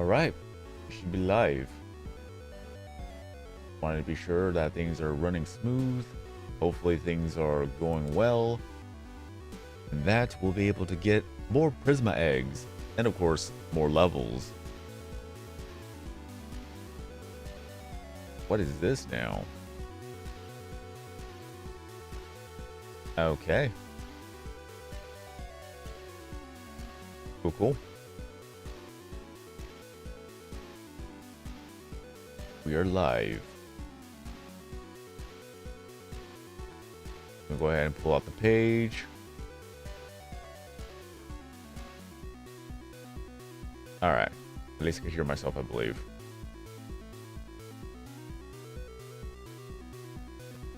Alright, we should be live. Wanted to be sure that things are running smooth. Hopefully things are going well. And that we'll be able to get more Prisma eggs. And of course, more levels. What is this now? Okay. Cool. We are live. I'm gonna go ahead and pull out the page. Alright. At least I can hear myself, I believe.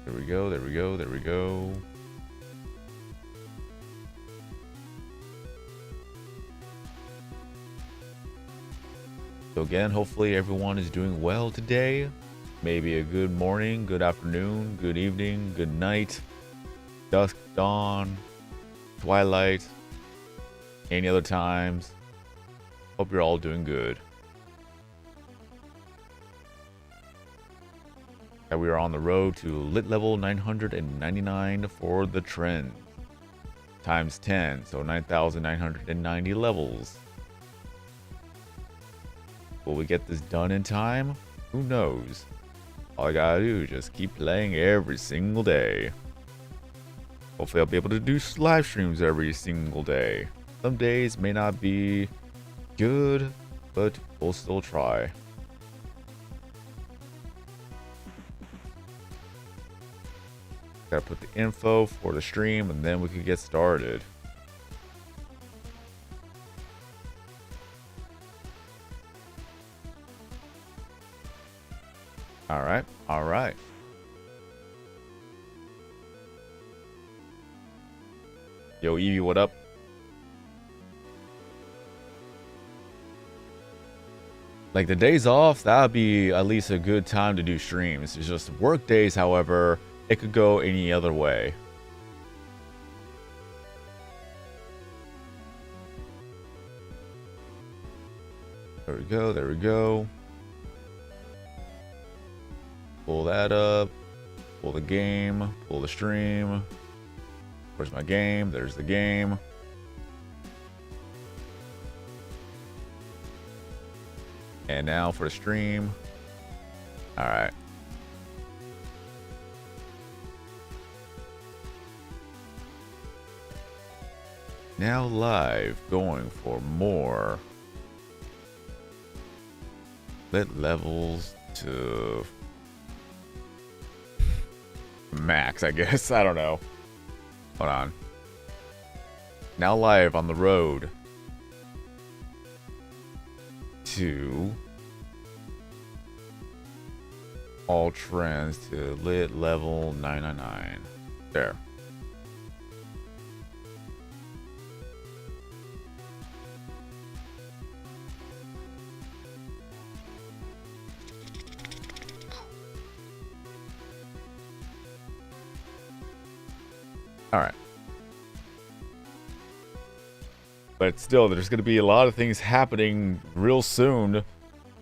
There we go, there we go, there we go. So again, hopefully everyone is doing well today. Maybe a good morning, good afternoon, good evening, good night, dusk, dawn, twilight, any other times. Hope you're all doing good. And we are on the road to lit level 999 for the trend. Times 10, so 9,990 levels. Will we get this done in time? Who knows? All I gotta do is just keep playing every single day. Hopefully I'll be able to do live streams every single day. Some days may not be good, but we'll still try. Gotta put the info for the stream and then we can get started. Alright. Yo, Evie, what up? Like the days off, that would be at least a good time to do streams. It's just work days, however, it could go any other way. There we go, there we go. Pull that up. Pull the game. Pull the stream. Where's my game? There's the game. And now for the stream. Alright. Now live, going for more lit levels to max, I guess. I don't know. Hold on. Now live on the road to all trends to lit level 999. There. Alright. But still, there's going to be a lot of things happening real soon.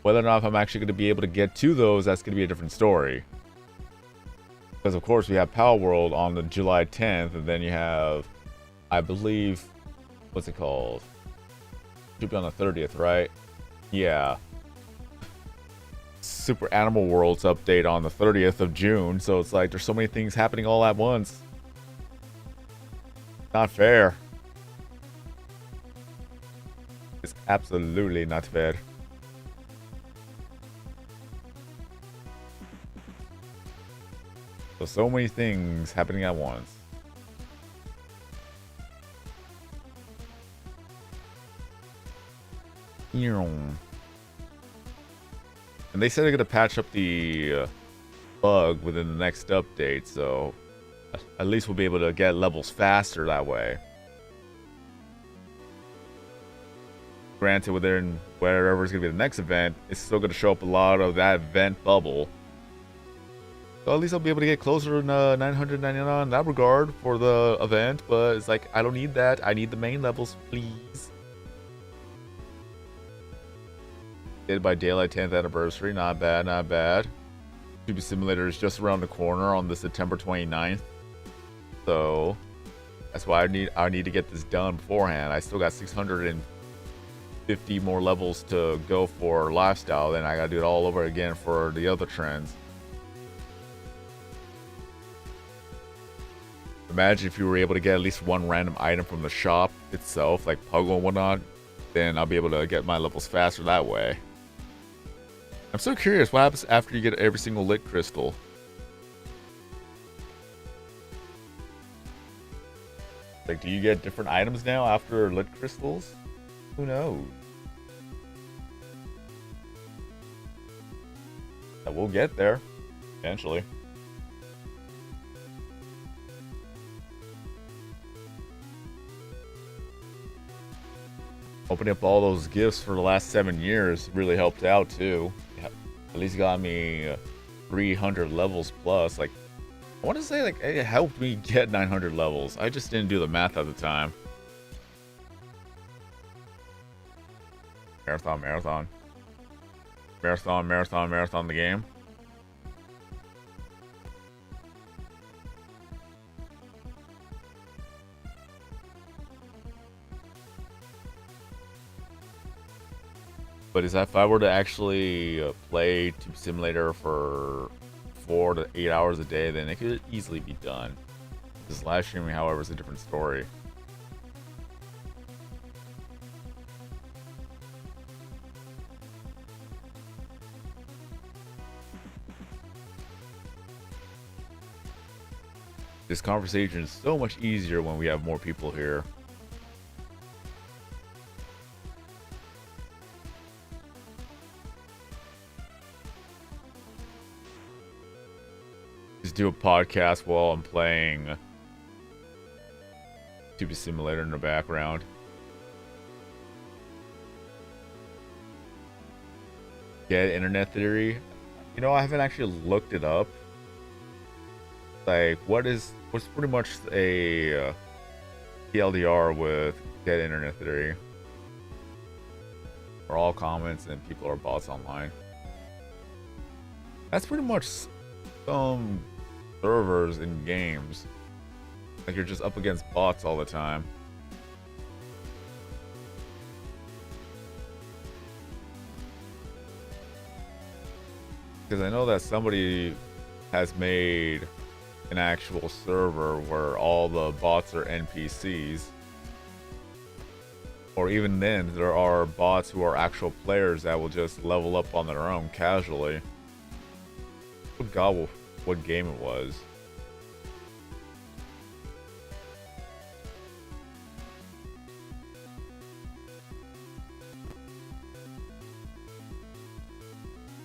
Whether or not I'm actually going to be able to get to those, that's going to be a different story. Because, of course, we have Power World on the July 10th, and then you have, I believe, what's it called? Should be on the 30th, right? Yeah. Super Animal Worlds update on the 30th of June, so it's like there's so many things happening all at once. Not fair. It's absolutely not fair. So many things happening at once. And they said they're gonna patch up the bug within the next update, so at least we'll be able to get levels faster that way. Granted, within wherever is going to be the next event, it's still going to show up a lot of that event bubble. So at least I'll be able to get closer to 999 in that regard for the event, but it's like, I don't need that. I need the main levels, please. Dead by Daylight 10th anniversary. Not bad, not bad. Pewdiepie Simulator is just around the corner on the September 29th. So that's why I need to get this done beforehand. I still got 650 more levels to go for lifestyle. Then I gotta do it all over again for the other trends. Imagine if you were able to get at least one random item from the shop itself, like Puggle and whatnot, then I'll be able to get my levels faster that way. I'm so curious, what happens after you get every single lit crystal? Like, do you get different items now after lit crystals? Who knows? We'll get there, eventually. Opening up all those gifts for the last 7 years really helped out too. At least got me 300 levels plus. Like, I want to say like it helped me get 900 levels. I just didn't do the math at the time. Marathon the game. But is that if I were to actually play Pewdiepie Simulator for 4 to 8 hours a day, then it could easily be done. This live streaming, however, is a different story. This conversation is so much easier when we have more people here. Just do a podcast while I'm playing Pewdiepie Simulator in the background. Get internet theory? You know, I haven't actually looked it up. Like, what's pretty much a TLDR with Get Internet Theory? Are all comments and people are bots online. That's pretty much some servers in games. Like, you're just up against bots all the time. Because I know that somebody has made an actual server where all the bots are NPCs. Or even then, there are bots who are actual players that will just level up on their own casually. I forgot what game it was.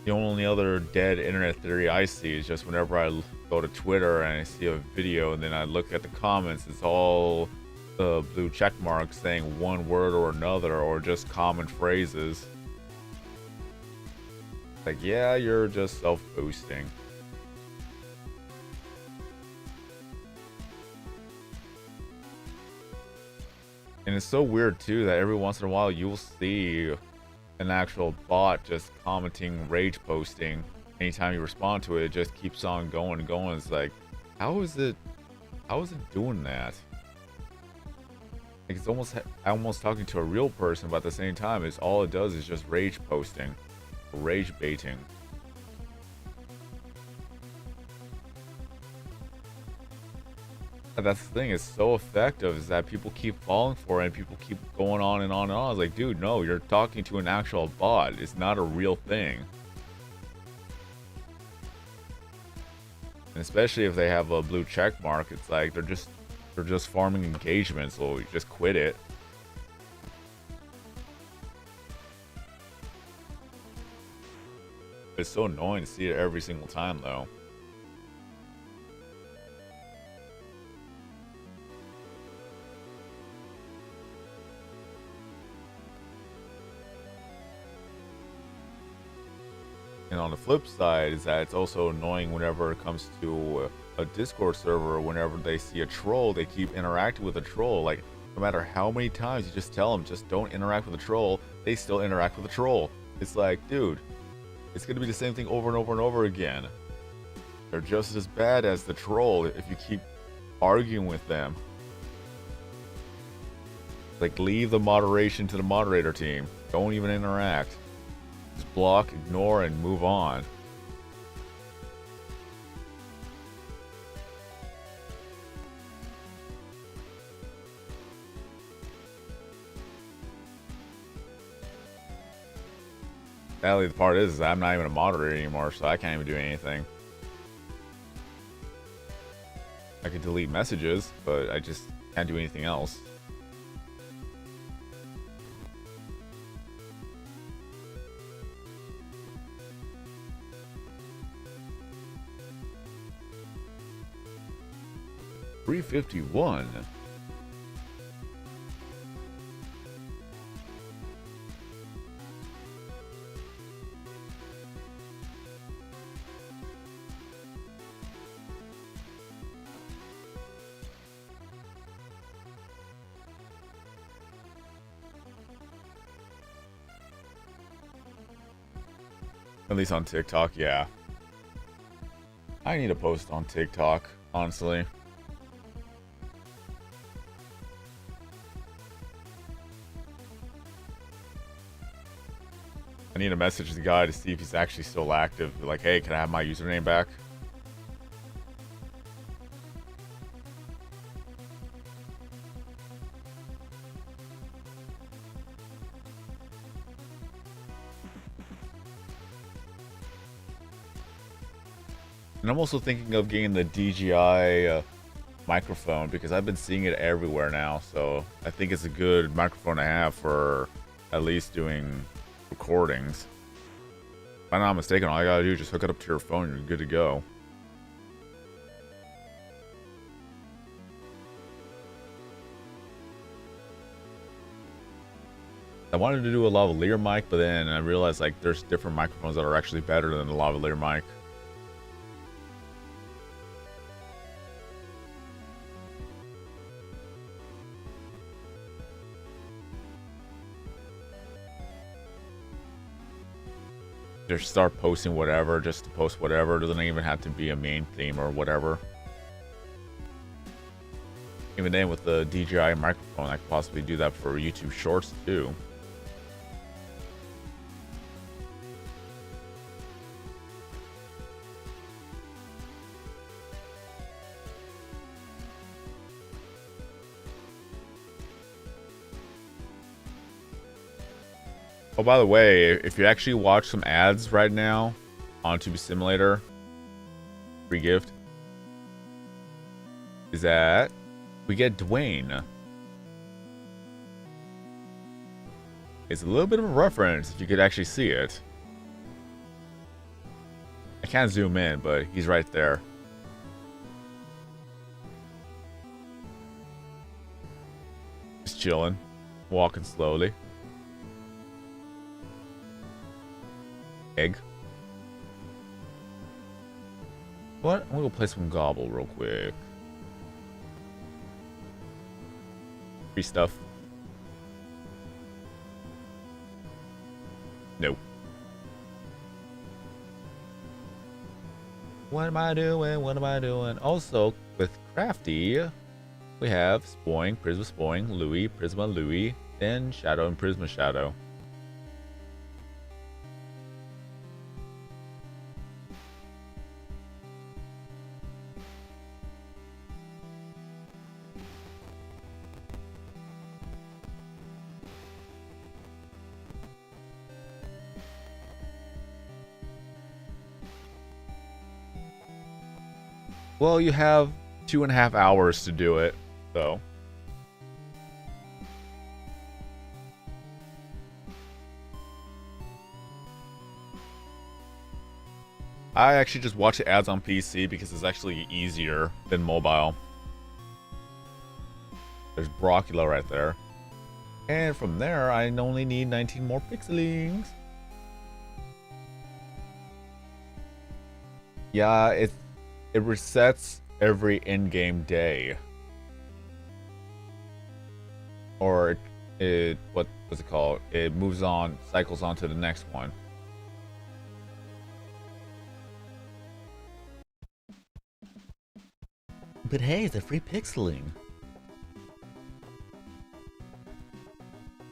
The only other dead internet theory I see is just whenever I go to Twitter and I see a video and then I look at the comments, it's all the blue check marks saying one word or another or just common phrases. Like, yeah, you're just self-boosting. And it's so weird too that every once in a while you'll see an actual bot just commenting rage posting. Anytime you respond to it, it just keeps on going and going. It's like, how is it doing that? Like, it's almost talking to a real person, but at the same time, it's all it does is just rage posting, rage baiting. And that's the thing, it's so effective, is that people keep falling for it and people keep going on and on and on. It's like, dude, no, you're talking to an actual bot. It's not a real thing. And especially if they have a blue check mark, it's like they're just farming engagement, so you just quit it. It's so annoying to see it every single time though. And on the flip side is that it's also annoying whenever it comes to a Discord server. Whenever they see a troll, they keep interacting with a troll. Like, no matter how many times you just tell them, just don't interact with a troll, they still interact with a troll. It's like, dude, it's gonna be the same thing over and over and over again. They're just as bad as the troll if you keep arguing with them. Like, leave the moderation to the moderator team. Don't even interact. Just block, ignore, and move on. Sadly, the part is I'm not even a moderator anymore, so I can't even do anything. I could delete messages, but I just can't do anything else. $351. At least on TikTok, yeah. I need to post on TikTok, honestly. I need to message the guy to see if he's actually still active. Like, hey, can I have my username back? And I'm also thinking of getting the DJI microphone because I've been seeing it everywhere now. So I think it's a good microphone to have for at least doing recordings. If I'm not mistaken, all you gotta do is just hook it up to your phone and you're good to go. I wanted to do a lavalier mic, but then I realized like there's different microphones that are actually better than the lavalier mic. Just start posting whatever, just to post whatever. It doesn't even have to be a main theme or whatever. Even then, with the DJI microphone, I could possibly do that for YouTube Shorts too. Oh, by the way, if you actually watch some ads right now on Tube Simulator, free gift, is that we get Dwayne. It's a little bit of a reference if you could actually see it. I can't zoom in, but he's right there. Just chilling, walking slowly. Egg. What? I'm gonna go play some Gobble real quick. Free stuff. Nope. What am I doing? What am I doing? Also, with Crafty, we have Spoing, Prisma Spoing, Louis, Prisma Louis, then Shadow and Prisma Shadow. Well, you have 2.5 hours to do it, so. I actually just watch the ads on PC because it's actually easier than mobile. There's Broccula right there. And from there, I only need 19 more pixelings. Yeah, it resets every in-game day. Or what was it called? It moves on, cycles on to the next one. But hey, it's a free pixeling.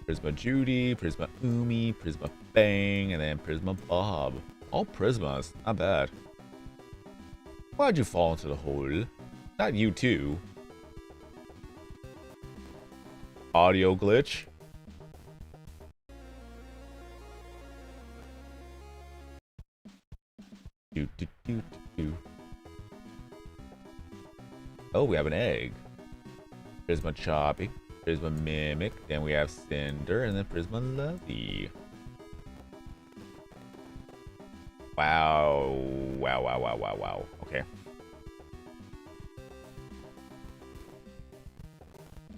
Prisma Judy, Prisma Umi, Prisma Bang, and then Prisma Bob. All Prismas, not bad. Why'd you fall into the hole? Not you too. Audio glitch. Do, do, do, do, do. Oh, we have an egg. Prisma Choppy, Prisma Mimic, then we have Cinder, and then Prisma Lovey. Wow. Wow, wow, wow, wow, wow. Okay.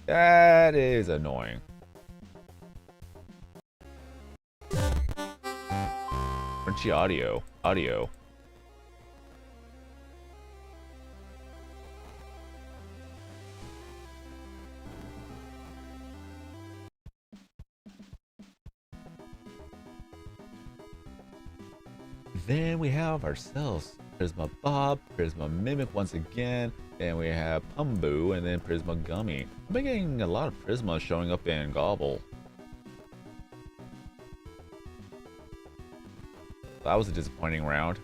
That is annoying. Crunchy audio. Audio. Then we have ourselves Prisma Bob, Prisma Mimic once again, and we have Pumbu, and then Prisma Gummy. I've been getting a lot of Prisma showing up in Gobble. That was a disappointing round.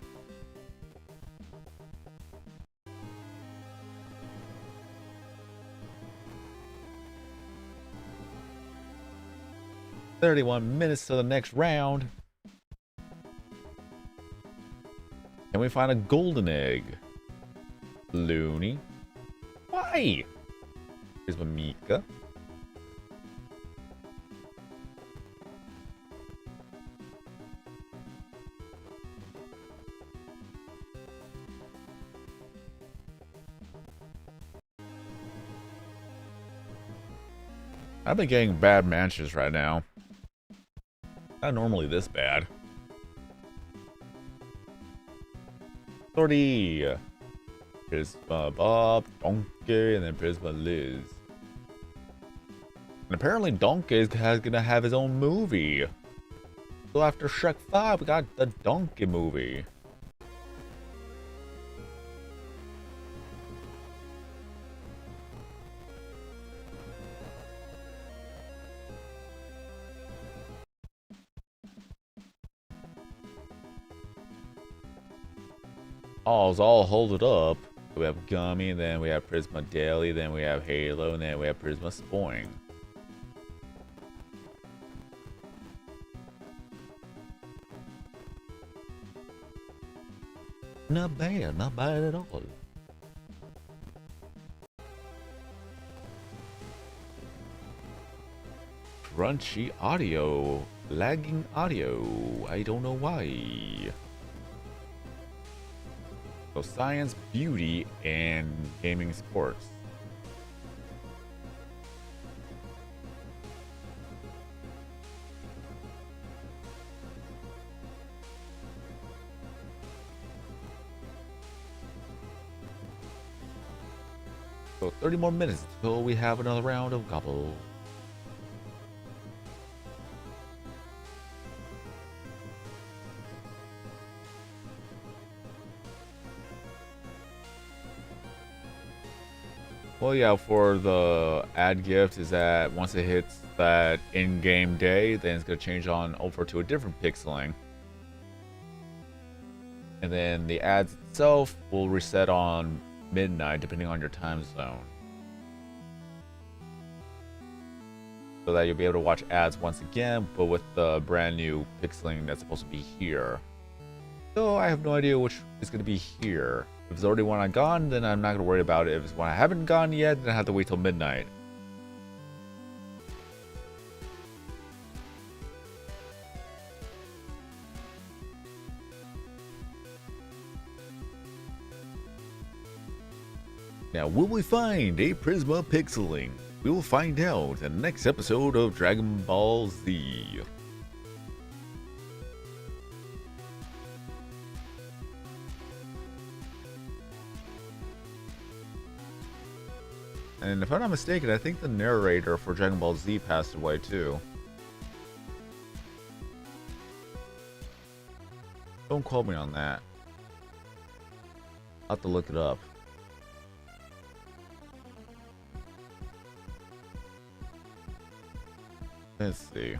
$31 to the next round. Can we find a golden egg? Looney. Why? Here's Mika. I've been getting bad matches right now. Not normally this bad. 30. Prisma Bob, Donkey, and then Prisma Liz. And apparently Donkey is gonna have his own movie. So after Shrek 5, we got the Donkey movie. All's all hold it up. We have Gummy, then we have Prisma Daily, then we have Halo, and then we have Prisma Spoing. Not bad at all. Crunchy audio, lagging audio, I don't know why. So science, beauty, and gaming sports. So 30 more minutes until we have another round of Gobble. Well, yeah, for the ad gift is that once it hits that in-game day, then it's going to change on over to a different pixeling. And then the ads itself will reset on midnight, depending on your time zone. So that you'll be able to watch ads once again, but with the brand new pixeling that's supposed to be here. So I have no idea which is going to be here. If it's already one I gone, then I'm not going to worry about it. If it's one I haven't gone yet, then I have to wait till midnight. Now, will we find a Prisma pixeling? We will find out in the next episode of Dragon Ball Z. And if I'm not mistaken, I think the narrator for Dragon Ball Z passed away too. Don't quote me on that. I'll have to look it up. Let's see.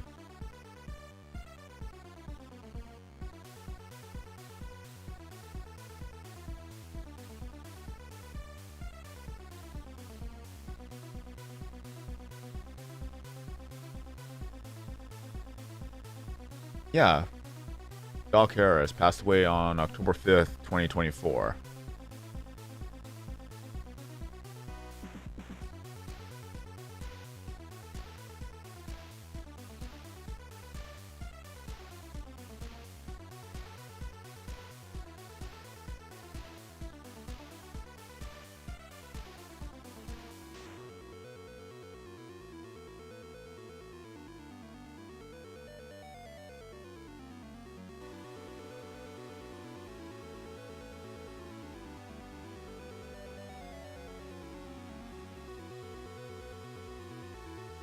Yeah. Doc Harris passed away on October 5th, 2024.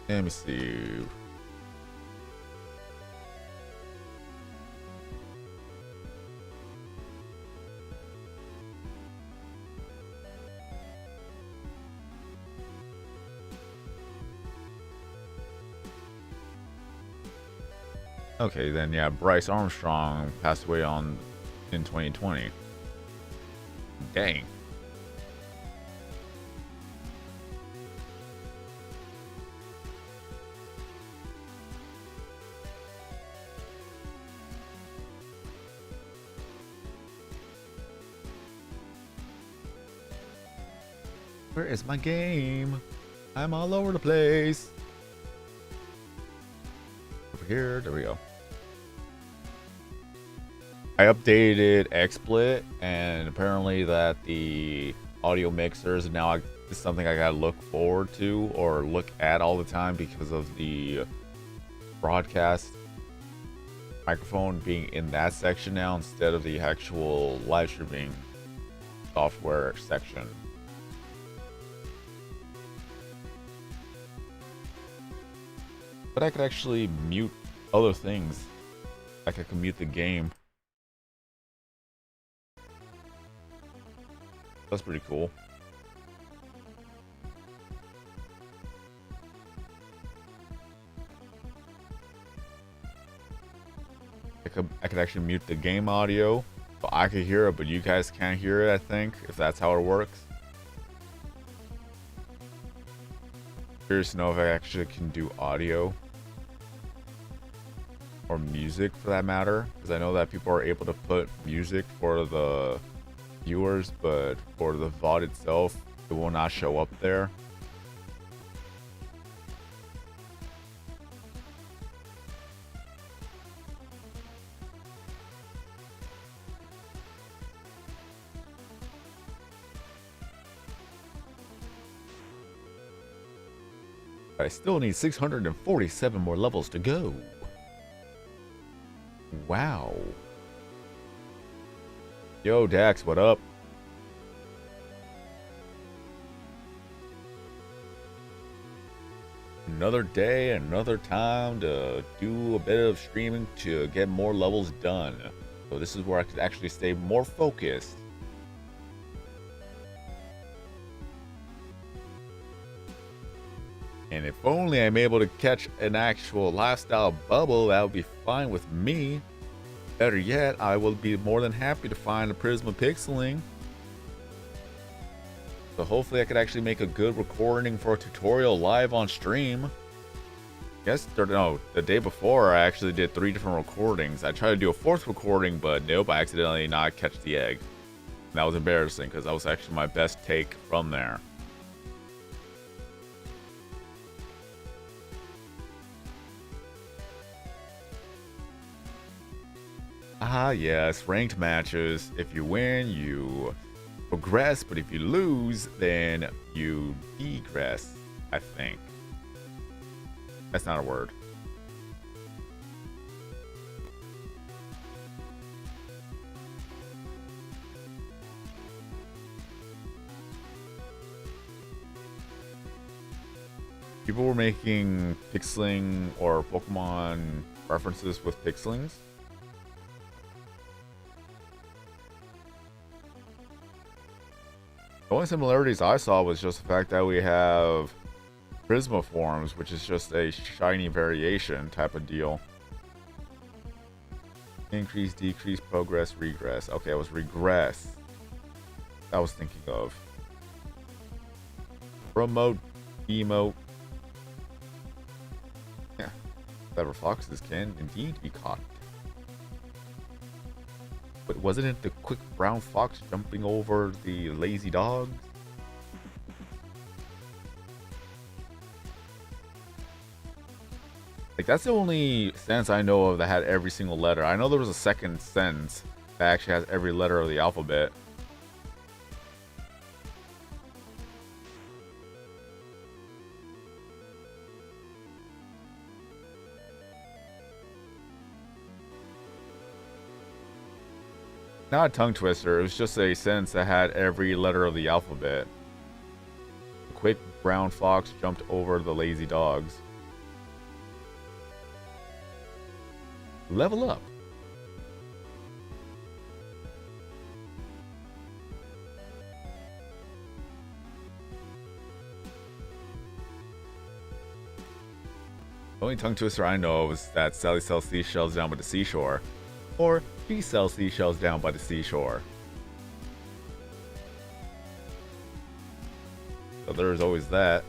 Let me see. Okay, then yeah, Bryce Armstrong passed away in 2020. Dang. Where is my game? I'm all over the place. Over here, there we go. I updated XSplit, and apparently that the audio mixers now is something I gotta look forward to or look at all the time because of the broadcast microphone being in that section now instead of the actual live streaming software section. But I could actually mute other things. Like I could mute the game. That's pretty cool. I could actually mute the game audio, so I could hear it, but you guys can't hear it, I think, if that's how it works. Curious to know if I actually can do audio. Or music, for that matter. Because I know that people are able to put music for the viewers, but for the VOD itself, it will not show up there. I still need 647 more levels to go. Wow. Yo, Dax, what up? Another day, another time to do a bit of streaming to get more levels done. So this is where I could actually stay more focused. And if only I'm able to catch an actual lifestyle bubble, that would be fine with me. Better yet, I will be more than happy to find a Prisma Pixeling. So hopefully I could actually make a good recording for a tutorial live on stream. Yes, no, the day before I actually did 3 different recordings. I tried to do a 4th recording, but nope, I accidentally not catch the egg. And that was embarrassing because that was actually my best take from there. Ah, yes, ranked matches. If you win, you progress, but if you lose, then you degress, I think. That's not a word. People were making pixeling or Pokemon references with pixelings. The only similarities I saw was just the fact that we have Prisma forms, which is just a shiny variation type of deal. Increase, decrease, progress, regress. Okay, it was regress I was thinking of. Promote, emote. Yeah, clever foxes can indeed be caught. But wasn't it the quick brown fox jumping over the lazy dogs? Like, that's the only sentence I know of that had every single letter. I know there was a second sentence that actually has every letter of the alphabet. Not a tongue twister, it was just a sentence that had every letter of the alphabet. A quick brown fox jumped over the lazy dogs. Level up. The only tongue twister I know of is that Sally sells seashells down by the seashore. Or she sells seashells down by the seashore. So there's always that.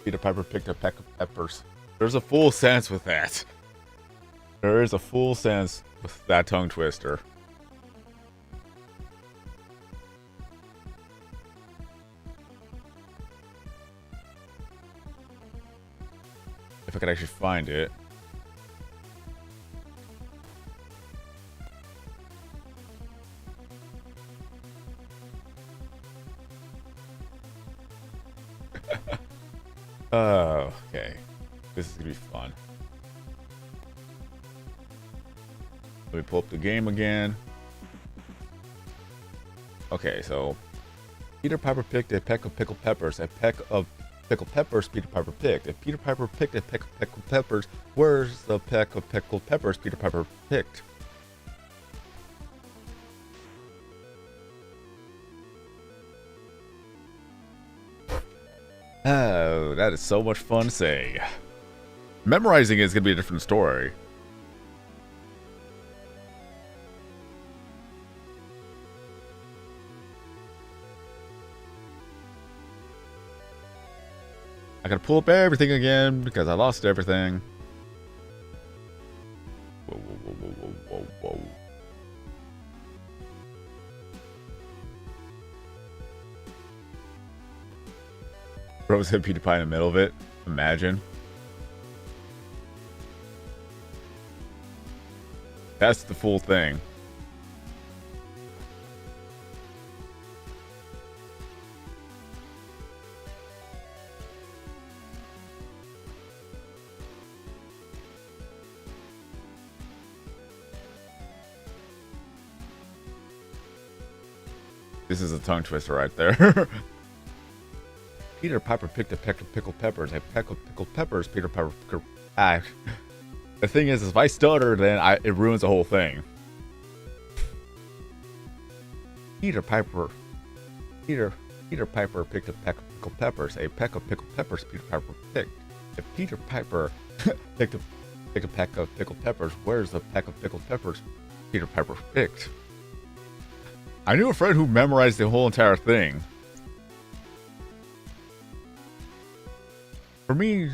Peter Piper picked a peck of peppers. There's a full sense with that. There is a full sense with that tongue twister. If I could actually find it. Oh, okay. This is gonna be fun. Let me pull up the game again. Okay, so Peter Piper picked a peck of pickled peppers. A peck of pickled peppers Peter Piper picked. If Peter Piper picked a peck of pickled peppers, where's the peck of pickled peppers Peter Piper picked? Oh, that is so much fun to say. Memorizing it is going to be a different story. I gotta pull up everything again because I lost everything. Whoa, whoa, whoa, whoa, whoa, whoa, whoa. Rose hit Pewdiepie in the middle of it. Imagine. That's the full thing. This is a tongue twister right there. Peter Piper picked a peck of pickled peppers. A peck of pickled peppers, Peter Piper. The thing is if I stutter, then it ruins the whole thing. Peter Piper picked a peck of pickled peppers. A peck of pickled peppers, Peter Piper picked. If Peter Piper picked a peck of pickled peppers, where's the peck of pickled peppers Peter Piper picked? I knew a friend who memorized the whole entire thing. For me,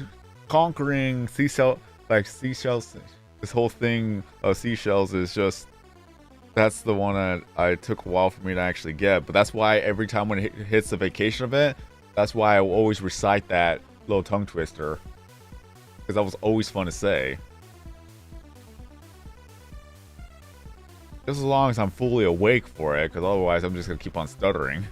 conquering seashells, this whole thing of seashells is just, that's the one that I took a while for me to actually get. But that's why every time when it hits the vacation event, that's why I will always recite that little tongue twister, because that was always fun to say. Just as long as I'm fully awake for it, because otherwise I'm just gonna keep on stuttering.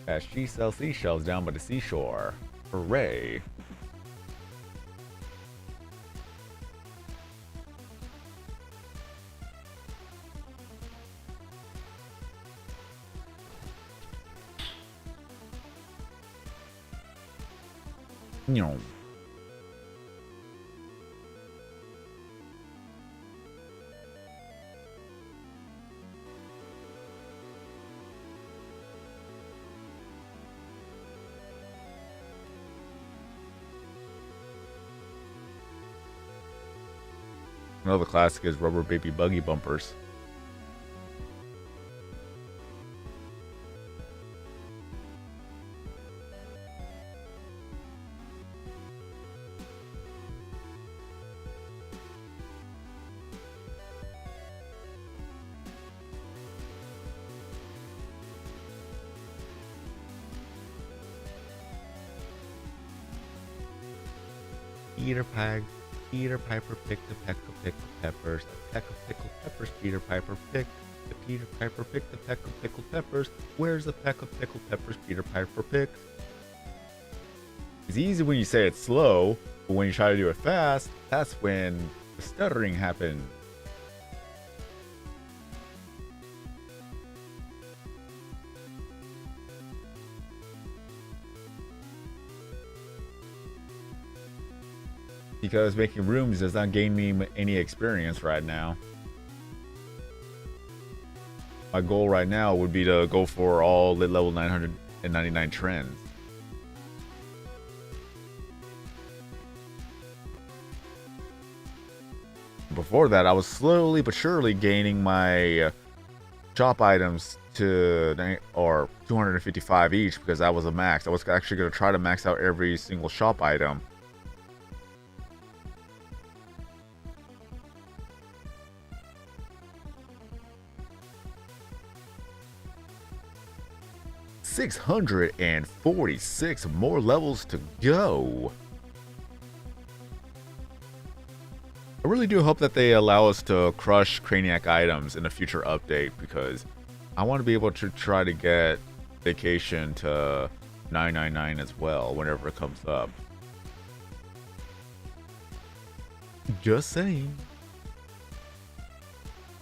As she sells seashells down by the seashore. Hooray. No. Another classic is rubber baby buggy bumpers. Peter Piper picked a peck of pickled peppers. A peck of pickled peppers Peter Piper picked. The Peter Piper picked a peck of pickled peppers. Where's the peck of pickled peppers Peter Piper picked? It's easy when you say it slow, but when you try to do it fast, that's when the stuttering happens. Because making rooms does not gain me any experience right now. My goal right now would be to go for all lit level 999 trends. Before that, I was slowly but surely gaining my shop items to 255 each, because that was a max. I was actually going to try to max out every single shop item. $646 more levels to go. I really do hope that they allow us to crush Craniac items in a future update, because I want to be able to try to get vacation to 999 as well whenever it comes up. Just saying.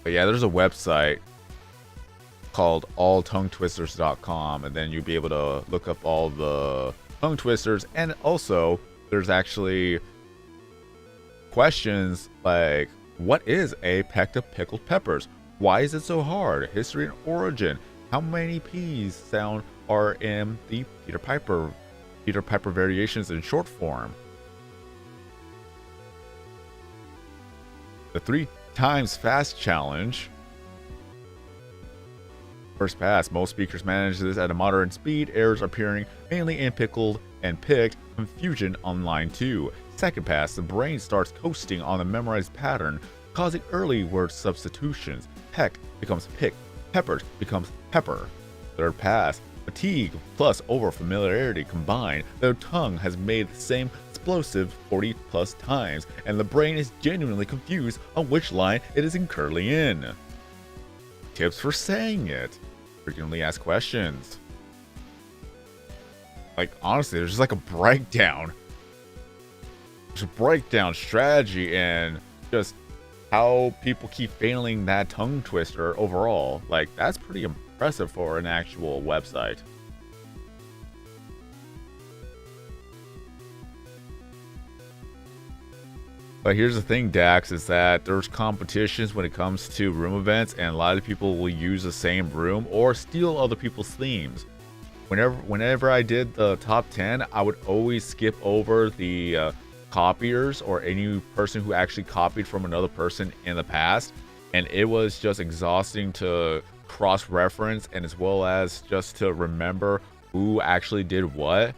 But yeah, there's a website called alltonguetwisters.com, and then you'll be able to look up all the tongue twisters, and also there's actually questions like, what is a peck of pickled peppers? Why is it so hard? History and origin. How many P's sound are in the Peter Piper variations in short form? The 3 times fast challenge. First pass, most speakers manage this at a moderate speed, errors appearing mainly in pickled and picked, confusion on line 2. Second pass, the brain starts coasting on the memorized pattern, causing early word substitutions. Peck becomes pick, peppers becomes pepper. Third pass, fatigue plus over-familiarity combined, the tongue has made the same explosive 40 plus times, and the brain is genuinely confused on which line it is currently in. Tips for saying it. Frequently asked questions. Like, honestly, there's just like a breakdown. There's a breakdown strategy and just how people keep failing that tongue twister overall. Like, that's pretty impressive for an actual website. But here's the thing, Dax, is that there's competitions when it comes to room events, and a lot of people will use the same room or steal other people's themes. Whenever I did the top 10, I would always skip over the copiers or any person who actually copied from another person in the past, and it was just exhausting to cross-reference and as well as just to remember who actually did what.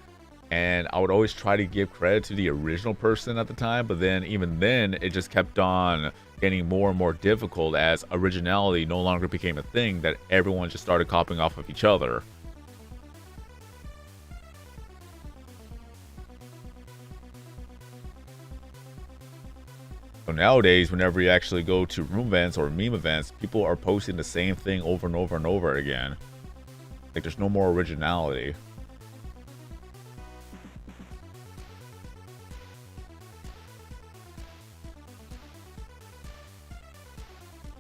And I would always try to give credit to the original person at the time, but then even then it just kept on getting more and more difficult as originality no longer became a thing that everyone just started copying off of each other. So nowadays, whenever you actually go to room events or meme events, people are posting the same thing over and over and over again. Like, there's no more originality.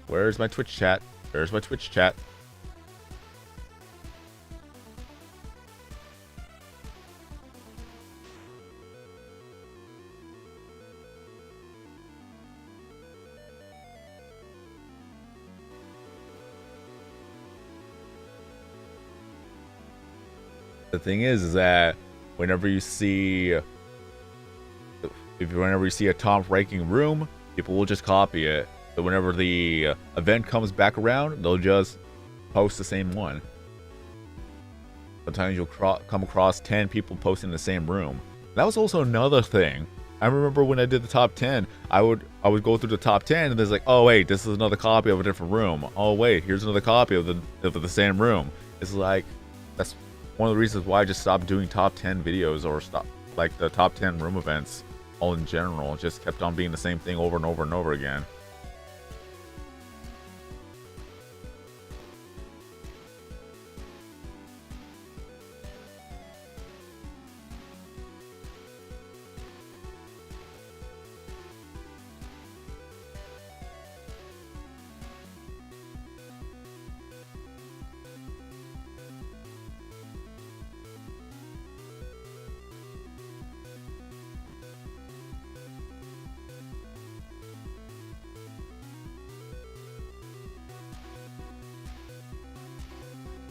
Where's my Twitch chat? Where's my Twitch chat? The thing is that whenever you see a top ranking room, people will just copy it. So whenever the event comes back around, they'll just post the same one. Sometimes you'll come across 10 people posting the same room. That was also another thing. I remember when I did the top 10, I would go through the top 10 and there's like, oh wait, this is another copy of a different room. Oh wait, here's another copy of the same room. It's like, that's one of the reasons why I just stopped doing top 10 videos or stop like the top 10 room events all in general. It just kept on being the same thing over and over and over again.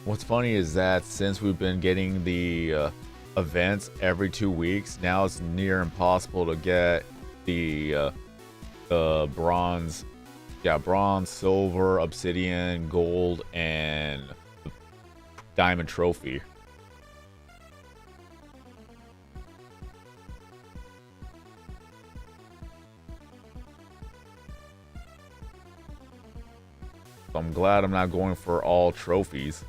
What's funny is that since we've been getting the events every 2 weeks, now it's near impossible to get the bronze, bronze, silver, obsidian, gold, and diamond trophy. So I'm glad I'm not going for all trophies.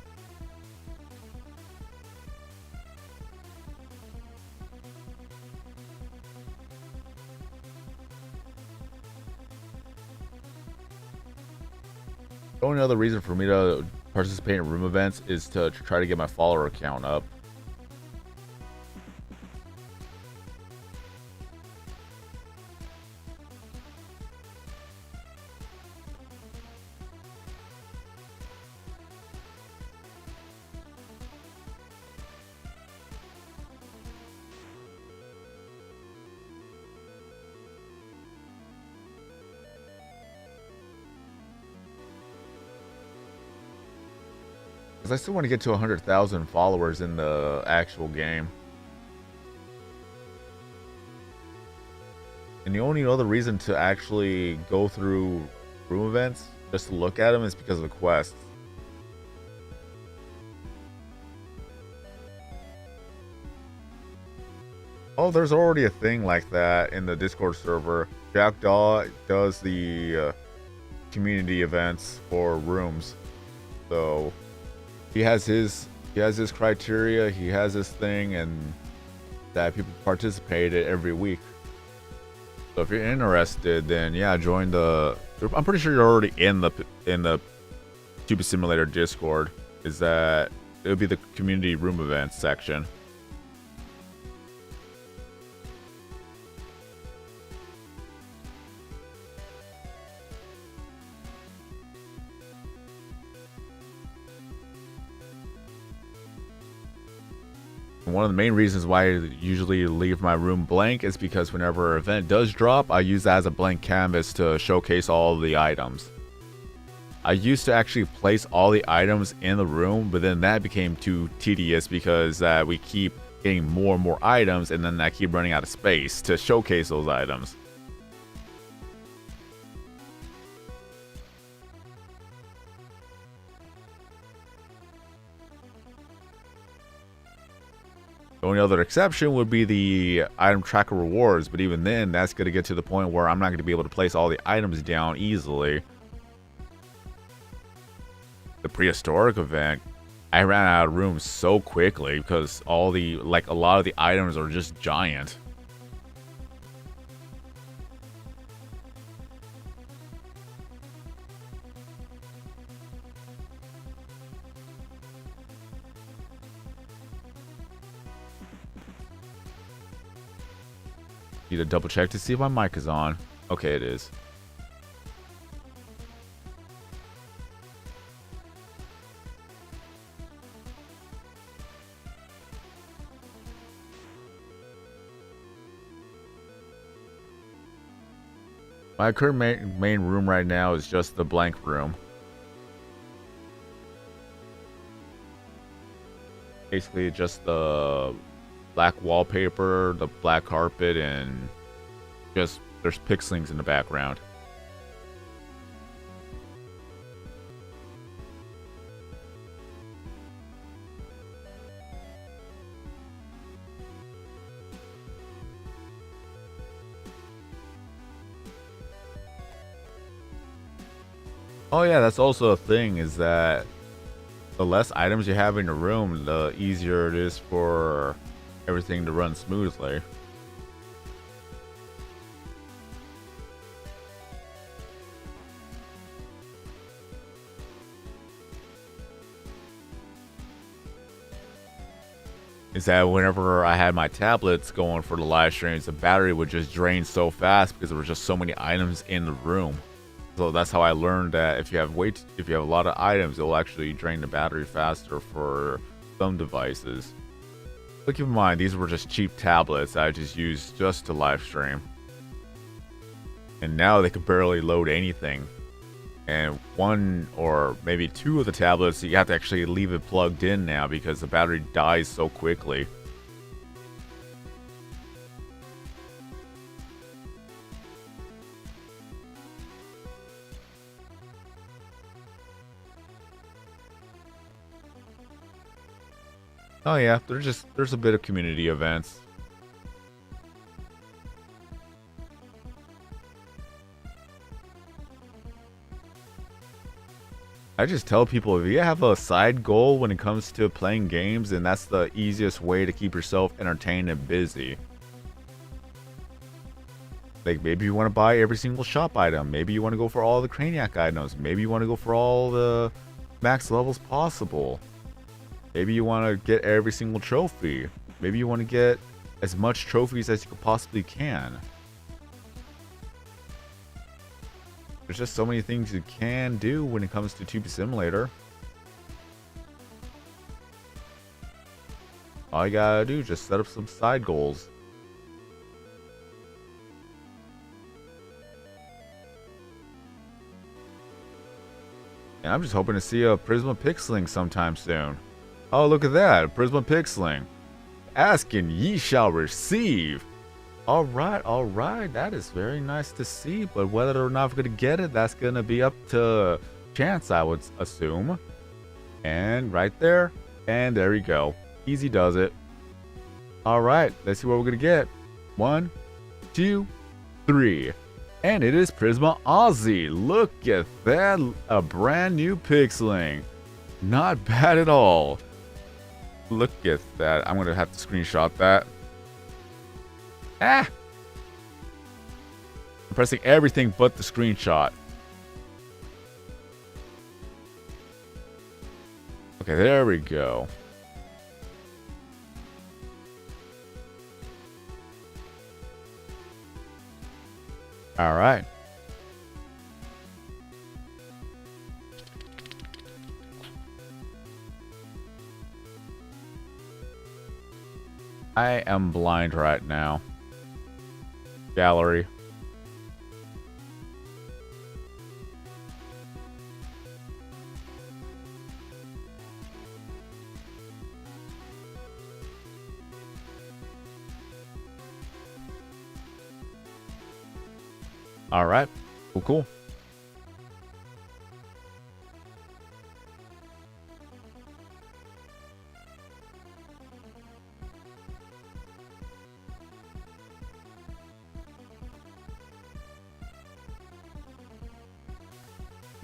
The only other reason for me to participate in room events is to try to get my follower count up. Because I still want to get to 100,000 followers in the actual game. And the only other reason to actually go through room events, just to look at them, is because of the quests. Oh, there's already a thing like that in the Discord server. Jackdaw does the community events for rooms. So he has his criteria, he has his thing, and that people participate in every week. So if you're interested, then yeah, join the. I'm pretty sure you're already in the Tuba Simulator Discord. Is that it would be the community room events section. One of the main reasons why I usually leave my room blank is because whenever an event does drop, I use that as a blank canvas to showcase all the items. I used to actually place all the items in the room, but then that became too tedious because we keep getting more and more items, and then I keep running out of space to showcase those items. The only other exception would be the item tracker rewards, but even then, that's going to get to the point where I'm not going to be able to place all the items down easily. The prehistoric event, I ran out of room so quickly because a lot of the items are just giant. Need to double check to see if my mic is on. Okay, it is. My current main room right now is just the blank room. Basically, just the black wallpaper, the black carpet, and just there's pixelings in the background. Oh yeah, that's also a thing, is that the less items you have in your room, the easier it is for everything to run smoothly. Is that whenever I had my tablets going for the live streams, the battery would just drain so fast because there were just so many items in the room. So that's how I learned that if you have a lot of items, it'll actually drain the battery faster for some devices. But keep in mind, these were just cheap tablets that I just used just to live stream. And now they could barely load anything. And one or maybe two of the tablets, you have to actually leave it plugged in now because the battery dies so quickly. Oh yeah, there's a bit of community events. I just tell people, if you have a side goal when it comes to playing games, then that's the easiest way to keep yourself entertained and busy. Like, maybe you want to buy every single shop item. Maybe you want to go for all the Craniac items. Maybe you want to go for all the max levels possible. Maybe you want to get every single trophy. Maybe you want to get as much trophies as you could possibly can. There's just so many things you can do when it comes to Tube Simulator. All you gotta do is just set up some side goals. And I'm just hoping to see a Prisma Pixeling sometime soon. Oh, look at that, Prisma Pixeling. Ask and ye shall receive. Alright, that is very nice to see, but whether or not we're going to get it, that's going to be up to chance, I would assume. And right there, and there you go. Easy does it. Alright, let's see what we're going to get. 1, 2, 3. And it is Prisma Aussie. Look at that, a brand new Pixeling. Not bad at all. Look at that. I'm going to have to screenshot that. Ah! I'm pressing everything but the screenshot. Okay, there we go. All right. I am blind right now. Gallery. All right. Cool.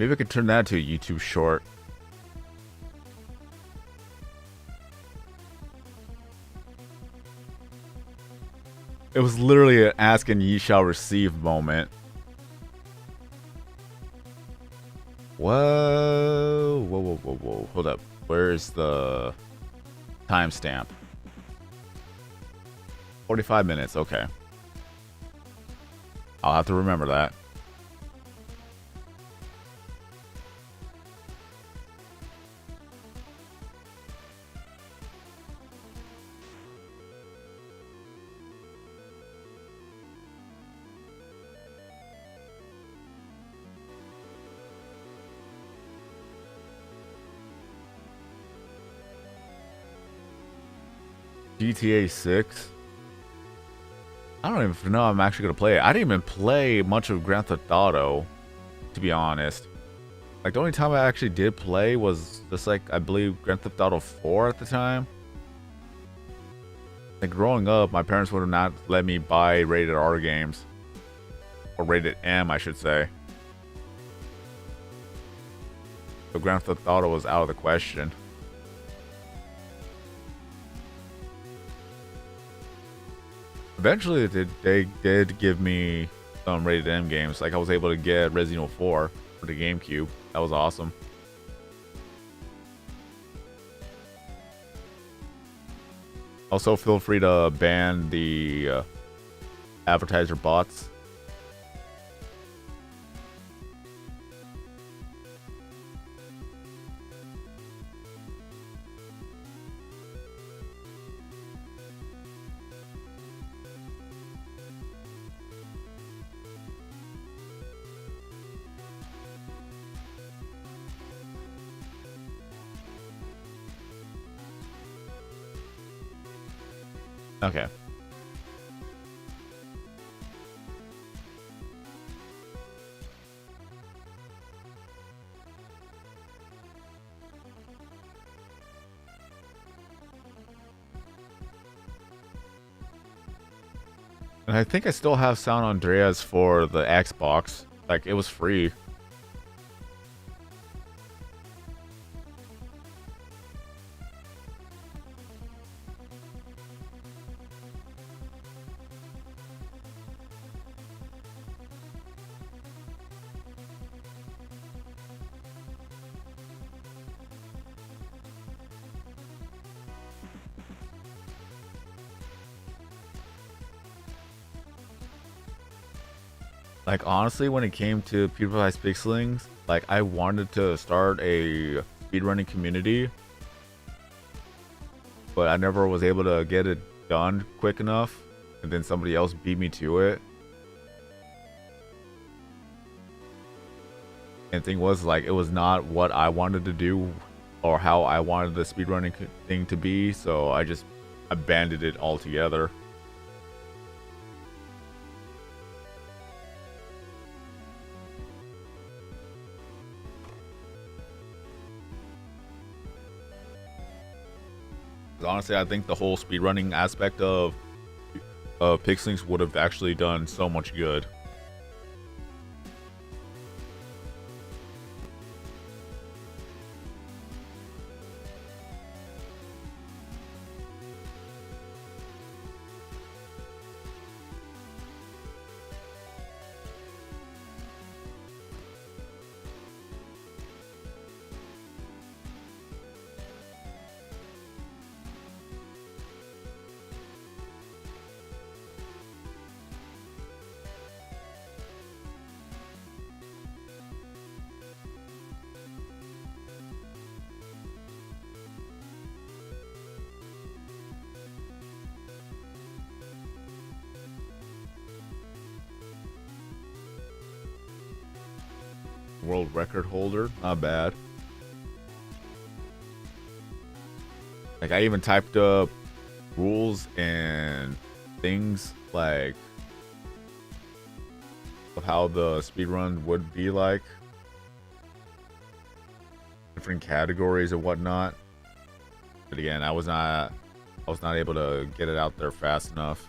Maybe I could turn that to a YouTube short. It was literally an ask and ye shall receive moment. Whoa, whoa, whoa, whoa, whoa. Hold up. Where's the timestamp? 45 minutes. Okay. I'll have to remember that. GTA 6? I don't even know I'm actually going to play it. I didn't even play much of Grand Theft Auto, to be honest. Like, the only time I actually did play was just, like, I believe Grand Theft Auto 4 at the time. Like, growing up, my parents would have not let me buy rated R games. Or rated M, I should say. So Grand Theft Auto was out of the question. Eventually, they did give me some rated M games. Like, I was able to get Resident Evil 4 for the GameCube. That was awesome. Also, feel free to ban the advertiser bots. Okay. And I think I still have San Andreas for the Xbox. Like, it was free. Like, honestly, when it came to Pewdiepie's Pixelings, like, I wanted to start a speedrunning community, but I never was able to get it done quick enough, and then somebody else beat me to it. And the thing was, like, it was not what I wanted to do or how I wanted the speedrunning thing to be, so I just abandoned it altogether. Honestly, I think the whole speedrunning aspect of Pixelings would have actually done so much good. World record holder, not bad. Like, I even typed up rules and things like of how the speedrun would be like, different categories and whatnot. But again, I was not able to get it out there fast enough.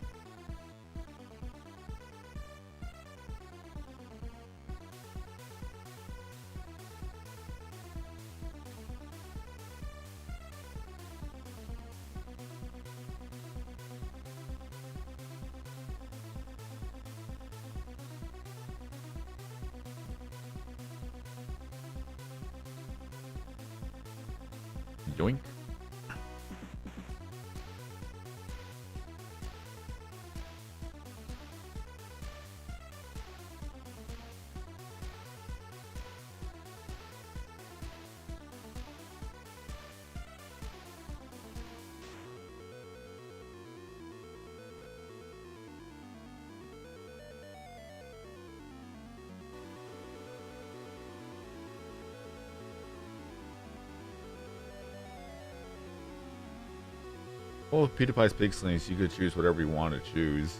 Yoink. Well, with Pewdiepie's Pixelings, you could choose whatever you want to choose.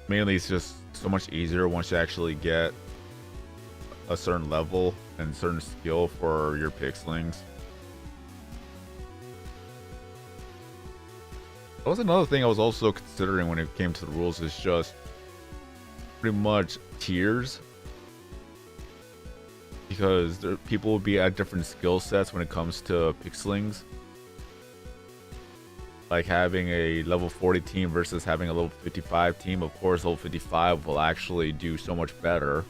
Mainly, it's just so much easier once you actually get a certain level and certain skill for your Pixelings. That was another thing I was also considering when it came to the rules, is just pretty much tiers. Because people will be at different skill sets when it comes to Pixelings. Like having a level 40 team versus having a level 55 team. Of course, level 55 will actually do so much better.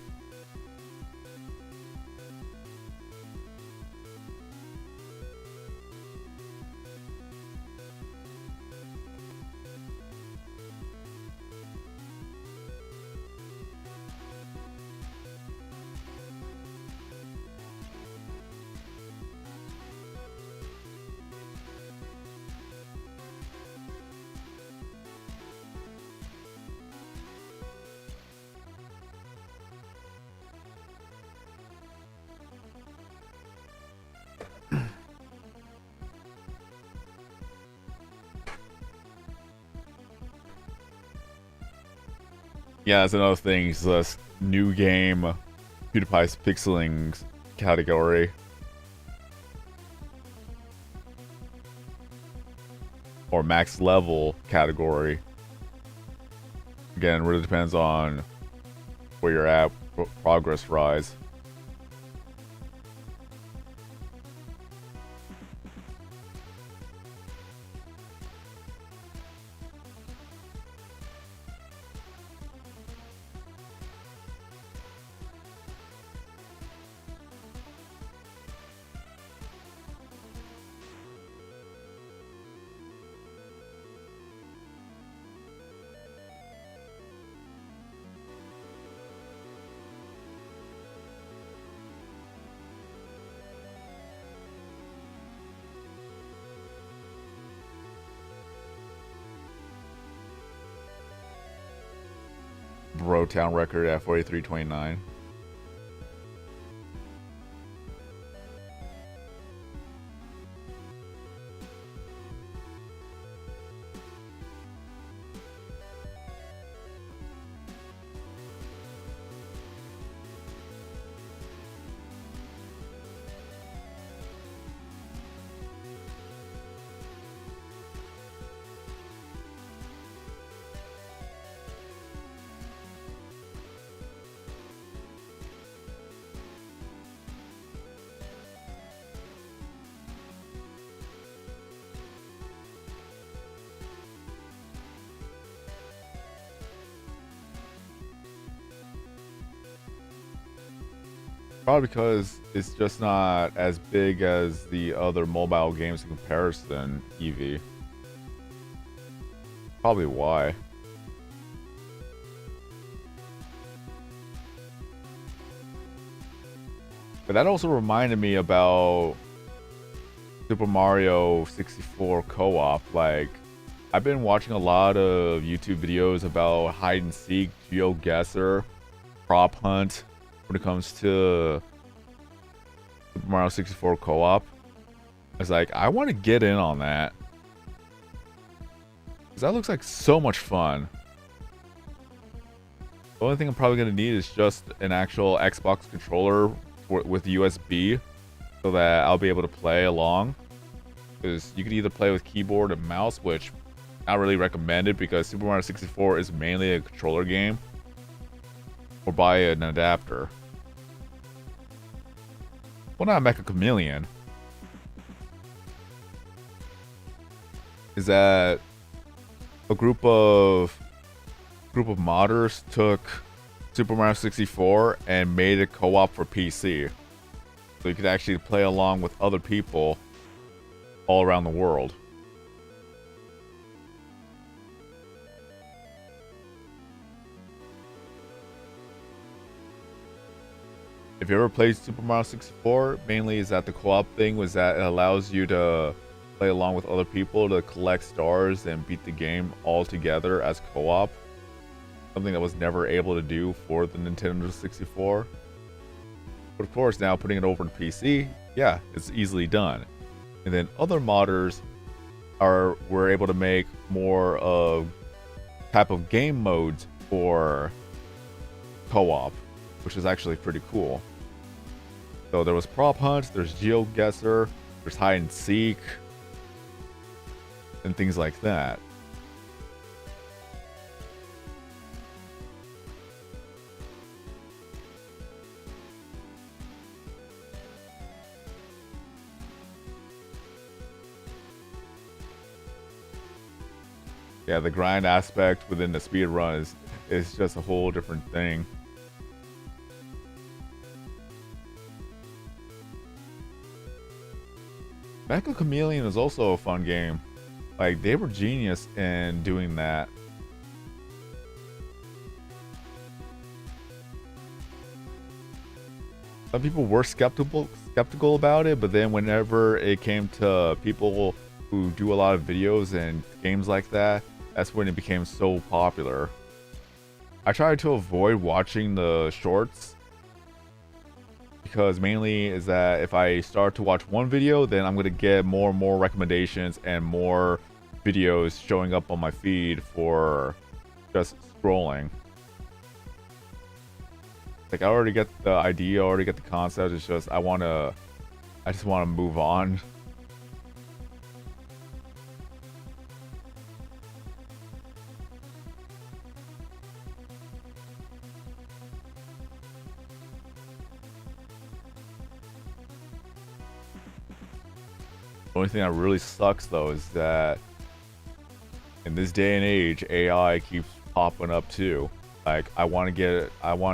Yeah, that's another thing. It's this new game, Pewdiepie's Pixelings category. Or max level category. Again, it really depends on where you're at, progress rise. Brotown record at 43.29. Probably because it's just not as big as the other mobile games in comparison, Eevee. Probably why. But that also reminded me about Super Mario 64 co-op. Like, I've been watching a lot of YouTube videos about hide and seek, GeoGuessr, prop hunt when it comes to Super Mario 64 co-op. It's like, I want to get in on that. Because that looks like so much fun. The only thing I'm probably going to need is just an actual Xbox controller with USB so that I'll be able to play along. Because you can either play with keyboard and mouse, which not really recommended because Super Mario 64 is mainly a controller game, or buy an adapter. Well, not Mecha Chameleon. is that a group of modders took Super Mario 64 and made a co-op for PC. So you could actually play along with other people all around the world. If you ever played Super Mario 64, mainly is that the co-op thing was that it allows you to play along with other people to collect stars and beat the game all together as co-op. Something that was never able to do for the Nintendo 64. But of course, now putting it over to PC, yeah, it's easily done. And then other modders were able to make more of type of game modes for co-op, which is actually pretty cool. So there was Prop Hunt, there's GeoGuessr, there's Hide and Seek, and things like that. Yeah, the grind aspect within the speed run is just a whole different thing. Mecha Chameleon is also a fun game. Like, they were genius in doing that. Some people were skeptical about it, but then whenever it came to people who do a lot of videos and games like that, that's when it became so popular. I try to avoid watching the shorts because mainly is that if I start to watch one video, then I'm going to get more and more recommendations and more videos showing up on my feed for just scrolling. Like, I already get the idea, I already get the concept, it's just I just want to move on. The only thing that really sucks though is that in this day and age, AI keeps popping up too. Like, I want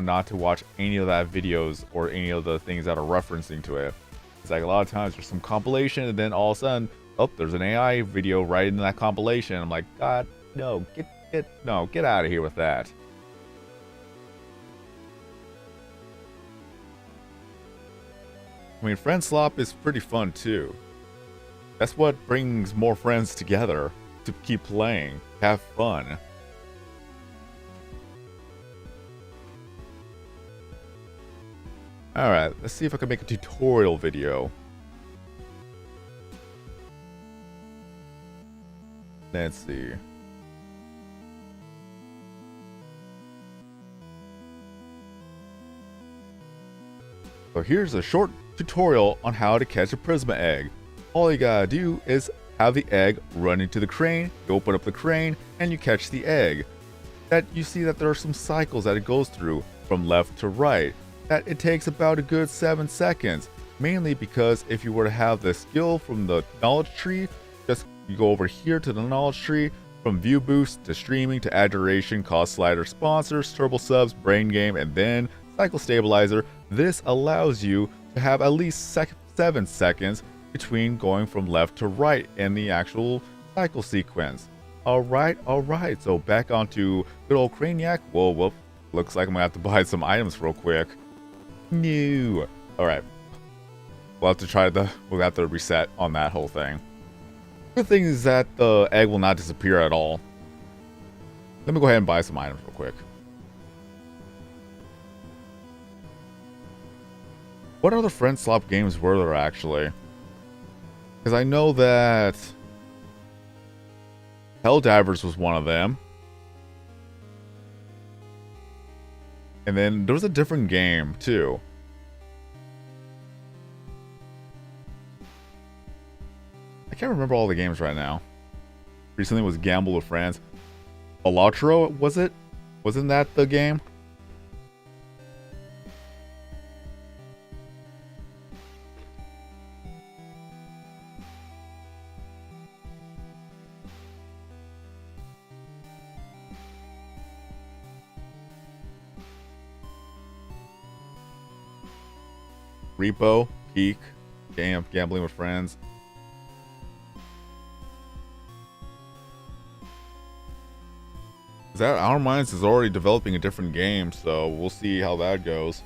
not to watch any of that videos or any of the things that are referencing to it. It's like a lot of times there's some compilation and then all of a sudden, oh, there's an AI video right in that compilation. I'm like, God, no, get out of here with that. I mean, friend slop is pretty fun too. That's what brings more friends together to keep playing, have fun. Alright, let's see if I can make a tutorial video. Let's see. So here's a short tutorial on how to catch a Prisma egg. All you gotta do is have the egg run into the crane, you open up the crane, and you catch the egg. That you see that there are some cycles that it goes through from left to right. That it takes about a good 7 seconds. Mainly because if you were to have the skill from the knowledge tree, just you go over here to the knowledge tree, from view boost to streaming to add duration, cost slider, sponsors, turbo subs, brain game, and then cycle stabilizer. This allows you to have at least 7 seconds between going from left to right in the actual cycle sequence. Alright, so back onto good old Craniac. Whoa, looks like I'm gonna have to buy some items real quick. No. Alright. We'll have to reset on that whole thing. The thing is that the egg will not disappear at all. Let me go ahead and buy some items real quick. What other friend slop games were there actually? Because I know that Helldivers was one of them. And then there was a different game too. I can't remember all the games right now. Recently was Gamble with Friends. Alatro, was it? Wasn't that the game? Repo, Peak, Gambling with Friends. That Our Minds is already developing a different game, so we'll see how that goes.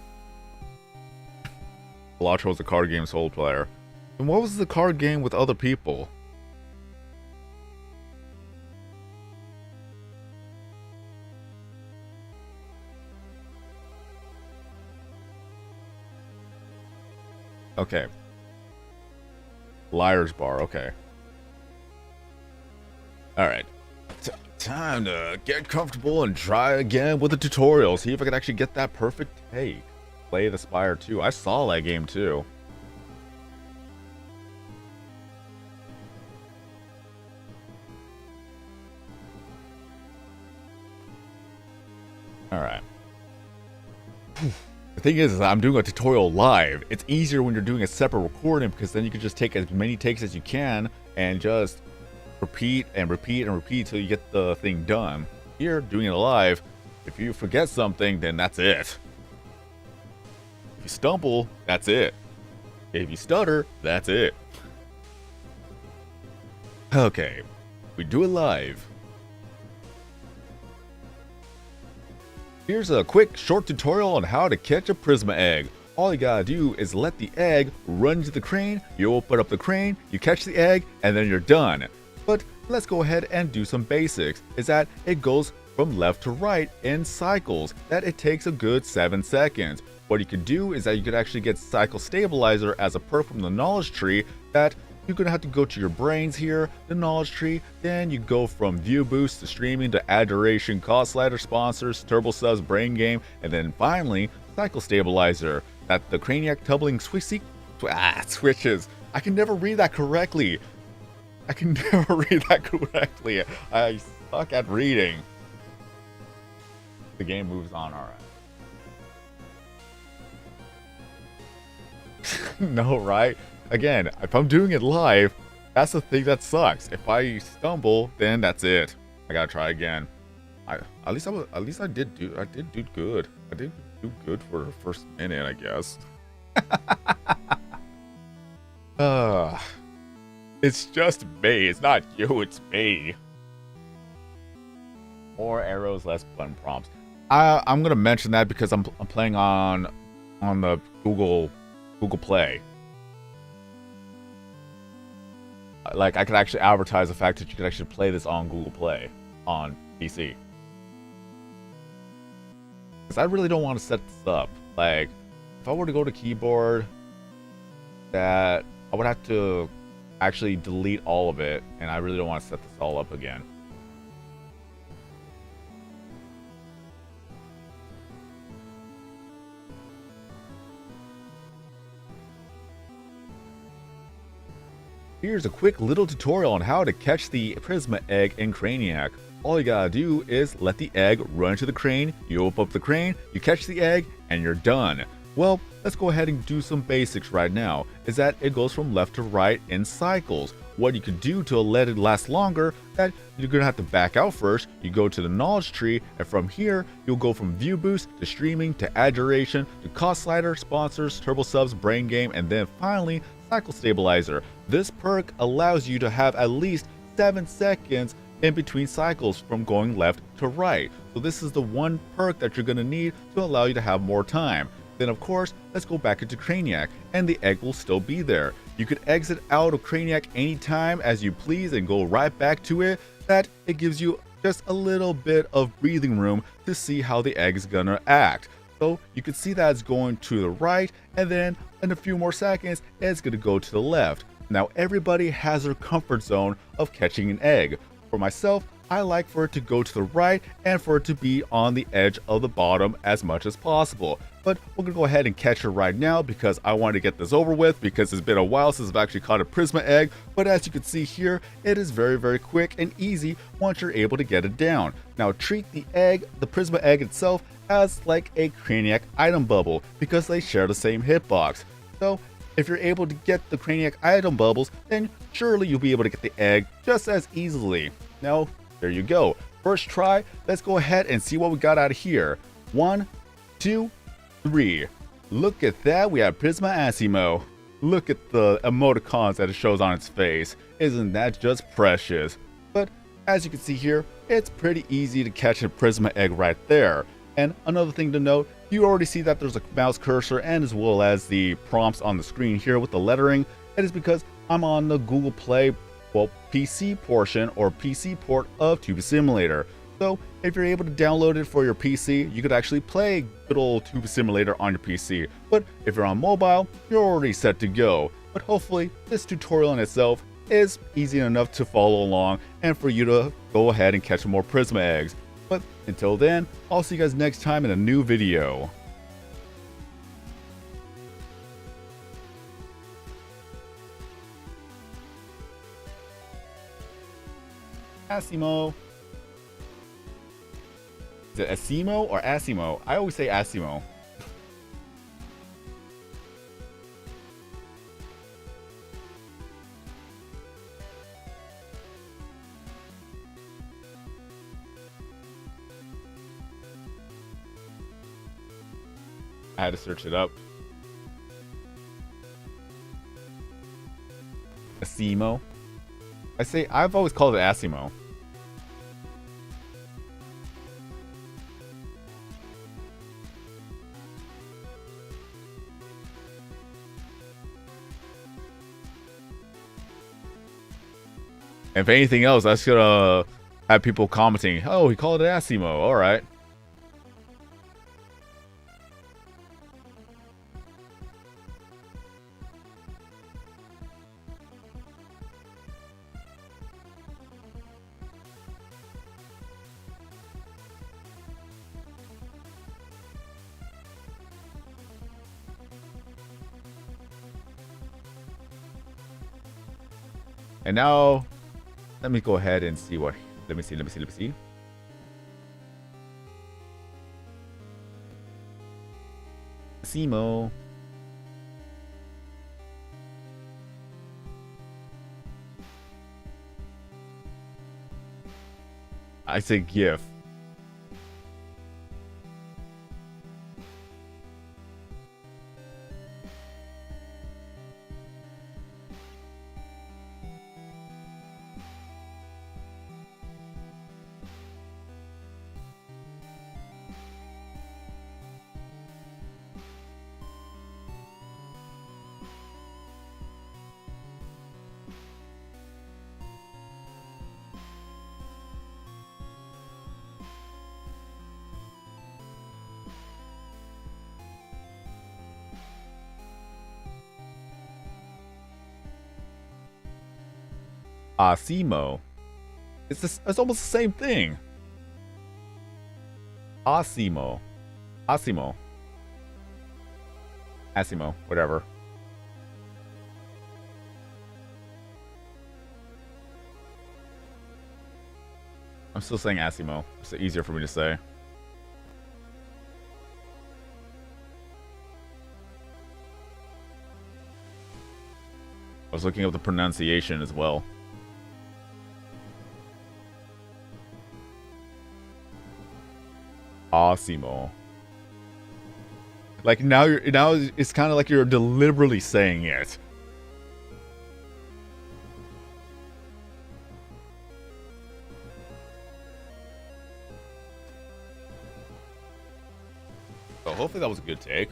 Elatro was a card game sole player. And what was the card game with other people? Okay. Liar's Bar, okay. Alright. Time to get comfortable and try again with the tutorial. See if I can actually get that perfect take. Play the Spire 2. I saw that game too. Alright. The thing is I'm doing a tutorial live. It's easier when you're doing a separate recording because then you can just take as many takes as you can and just repeat and repeat and repeat till you get the thing done. Here, doing it live, if you forget something, then that's it. If you stumble, that's it. If you stutter, that's it. Okay, we do it live. Here's a quick short tutorial on how to catch a Prisma egg. All you gotta do is let the egg run to the crane, you open up the crane, you catch the egg, and then you're done. But let's go ahead and do some basics, is that it goes from left to right in cycles, that it takes a good 7 seconds. What you could do is that you could actually get Cycle Stabilizer as a perk from the knowledge tree, that you're gonna have to go to your brains here, the knowledge tree, then you go from view boost to streaming to adoration, cost slider, sponsors, turbo subs, brain game, and then finally Cycle Stabilizer, that the Craniac tumbling switches. I can never read that correctly. I can never read that correctly. I suck at reading. The game moves on, alright. No, right? Again, if I'm doing it live, that's the thing that sucks. If I stumble, then that's it. I gotta try again. At least I did do good. I did do good for the first minute, I guess. It's just me. It's not you. It's me. More arrows, less button prompts. I'm gonna mention that because I'm playing on the Google Play. Like, I could actually advertise the fact that you could actually play this on Google Play on PC. Because I really don't want to set this up. Like, if I were to go to keyboard, that I would have to actually delete all of it, and I really don't want to set this all up again. Here's a quick little tutorial on how to catch the Prisma egg in Craniac. All you gotta do is let the egg run to the crane, you open up the crane, you catch the egg, and you're done. Well, let's go ahead and do some basics right now, is that it goes from left to right in cycles. What you could do to let it last longer, that you're gonna have to back out first, you go to the knowledge tree, and from here, you'll go from view boost to streaming to adoration to cost slider, sponsors, turbo subs, brain game, and then finally, Cycle Stabilizer. This perk allows you to have at least 7 seconds in between cycles from going left to right. So this is the one perk that you're gonna need to allow you to have more time. Then of course, let's go back into Craniac, and the egg will still be there. You could exit out of Craniac anytime as you please and go right back to it. That it gives you just a little bit of breathing room to see how the egg is gonna act. So you can see that it's going to the right, and then in a few more seconds, it's gonna go to the left. Now everybody has their comfort zone of catching an egg. For myself, I like for it to go to the right and for it to be on the edge of the bottom as much as possible. But we're gonna go ahead and catch her right now because I want to get this over with, because it's been a while since I've actually caught a Prisma egg. But as you can see here, it is very, very quick and easy once you're able to get it down. Now treat the egg, the Prisma egg itself, as like a Craniac item bubble because they share the same hitbox. So if you're able to get the Craniac item bubbles, then surely you'll be able to get the egg just as easily. Now, there you go. First try, let's go ahead and see what we got out of here. 1, 2, 3. Look at that, we have Prisma Asimo. Look at the emoticons that it shows on its face. Isn't that just precious? But as you can see here, it's pretty easy to catch a Prisma egg right there. And another thing to note, you already see that there's a mouse cursor and as well as the prompts on the screen here with the lettering. It is because I'm on the Google Play, well, PC portion or PC port of Tube Simulator. So if you're able to download it for your PC, you could actually play good old Tube Simulator on your PC. But if you're on mobile, you're already set to go. But hopefully this tutorial in itself is easy enough to follow along and for you to go ahead and catch some more Prisma eggs. But until then, I'll see you guys next time in a new video. Asimo. Is it Asimo or Asimo? I always say Asimo. I had to search it up. Asimo. I've always called it Asimo. If anything else, that's gonna have people commenting, oh, he called it Asimo. Alright. And now, let me go ahead and see what. Let me see. Asimo. I say GIF. Asimo. It's almost the same thing. Asimo. Whatever. I'm still saying Asimo. It's easier for me to say. I was looking up the pronunciation as well. Asimo. Like now it's kind of like you're deliberately saying it. So hopefully that was a good take.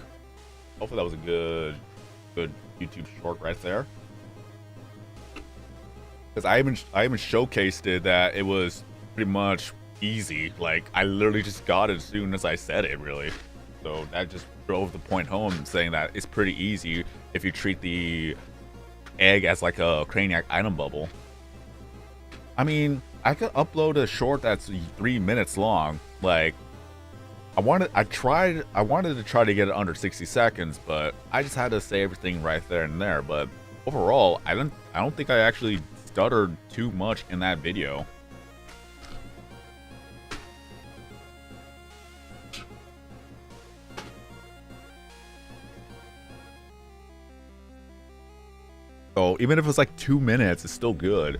Hopefully that was a good YouTube short right there. Because I even showcased it that it was pretty much easy. Like I literally just got it as soon as I said it, really. So that just drove the point home, saying that it's pretty easy if you treat the egg as like a Craniac item bubble. I mean, I could upload a short that's 3 minutes long. Like I wanted to try to get it under 60 seconds, but I just had to say everything right there and there. But overall, I don't think I actually stuttered too much in that video. So even if it's like 2 minutes, it's still good.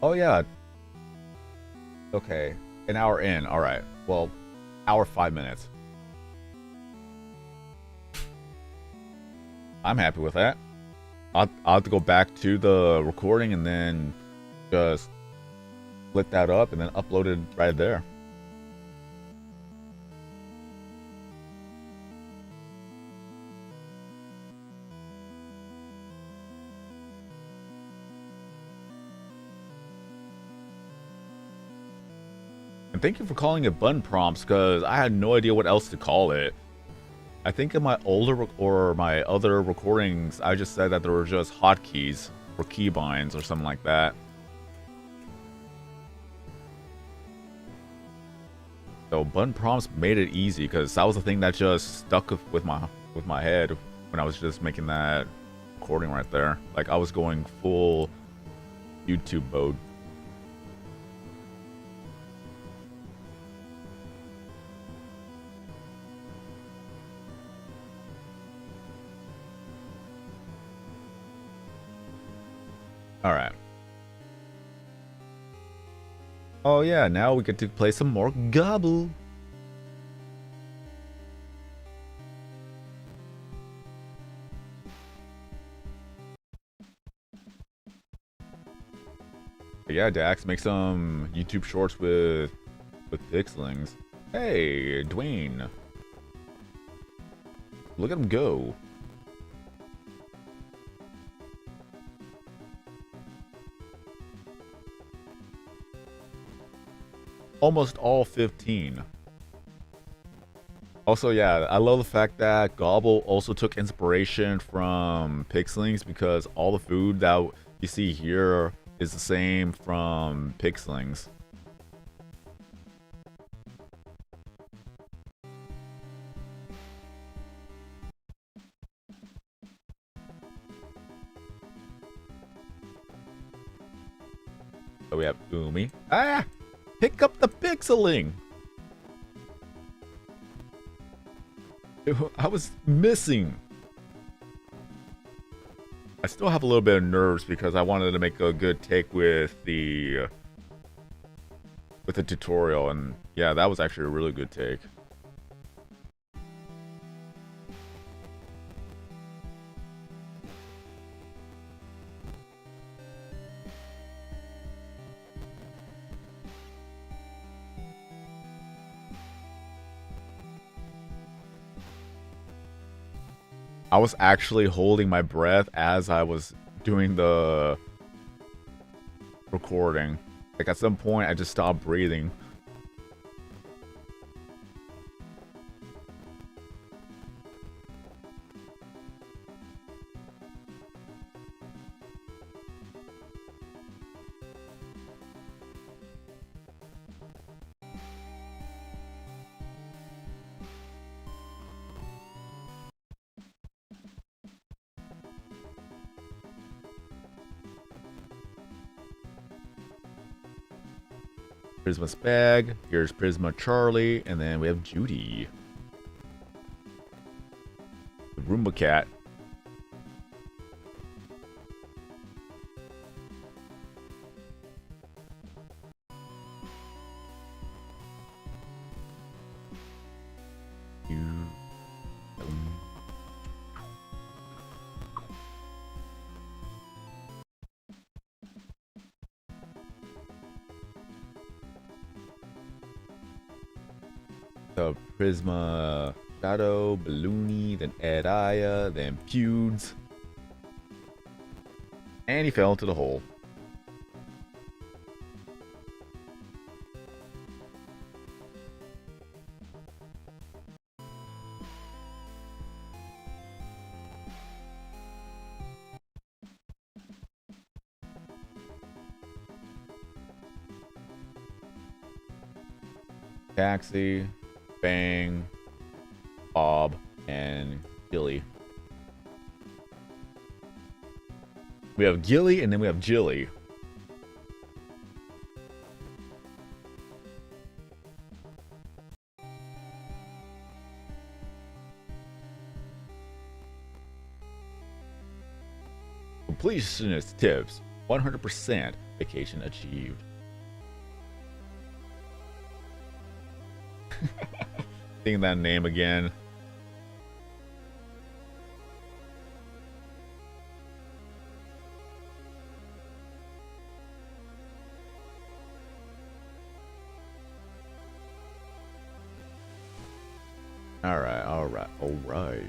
Oh yeah. Okay. An hour in. All right. Well, hour 5 minutes. I'm happy with that. I'll have to go back to the recording and then just split that up and then upload it right there. And thank you for calling it button prompts, because I had no idea what else to call it. I think in my older or my other recordings, I just said that there were just hotkeys or keybinds or something like that. So button prompts made it easy, because that was the thing that just stuck with my head when I was just making that recording right there. Like I was going full YouTube mode. All right. Oh yeah, now we get to play some more Gobble. But yeah, Dax, make some YouTube shorts with pixelings. Hey, Dwayne. Look at him go. Almost all 15. Also, yeah, I love the fact that Gobble also took inspiration from Pixelings, because all the food that you see here is the same from Pixelings. So we have Umi. Ah! Pick up the pixeling! I was missing. I still have a little bit of nerves because I wanted to make a good take with the tutorial, and yeah, that was actually a really good take. I was actually holding my breath as I was doing the recording. Like at some point, I just stopped breathing. Prisma's bag. Here's Prisma Charlie, and then we have Judy. The Roomba cat. The Prisma Shadow, Balloony, then Edaya, then Pewds. And he fell into the hole. Taxi, Bang, Bob, and Gilly. We have Gilly, and then we have Jilly. Completionist tips. 100% vacation achieved. Seeing that name again. Alright, alright, alright.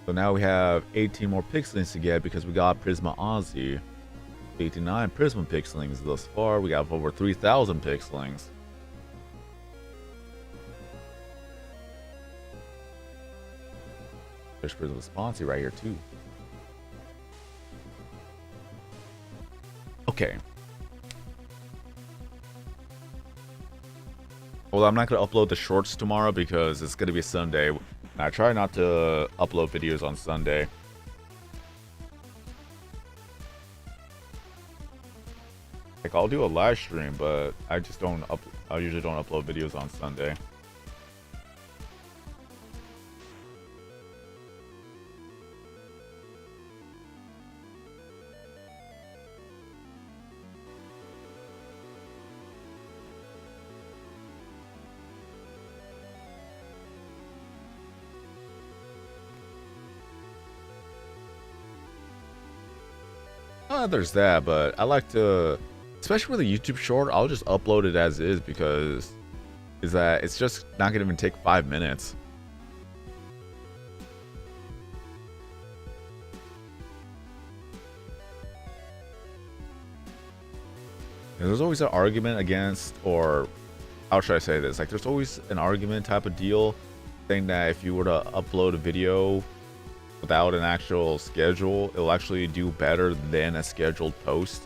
So now we have 18 more pixelings to get because we got Prisma Aussie. 89 Prisma pixelings thus far. We got over 3,000 pixelings. There's Prisma Sponsy right here too. Okay. Well, I'm not going to upload the shorts tomorrow because it's going to be Sunday. I try not to upload videos on Sunday. Like, I'll do a live stream, but I just don't I usually don't upload videos on Sunday. There's that, but I like to, especially with a YouTube short, I'll just upload it as is because it's just not gonna even take 5 minutes. There's always an argument against, or how should I say this? Like, there's always an argument type of deal saying that if you were to upload a video without an actual schedule, it'll actually do better than a scheduled post.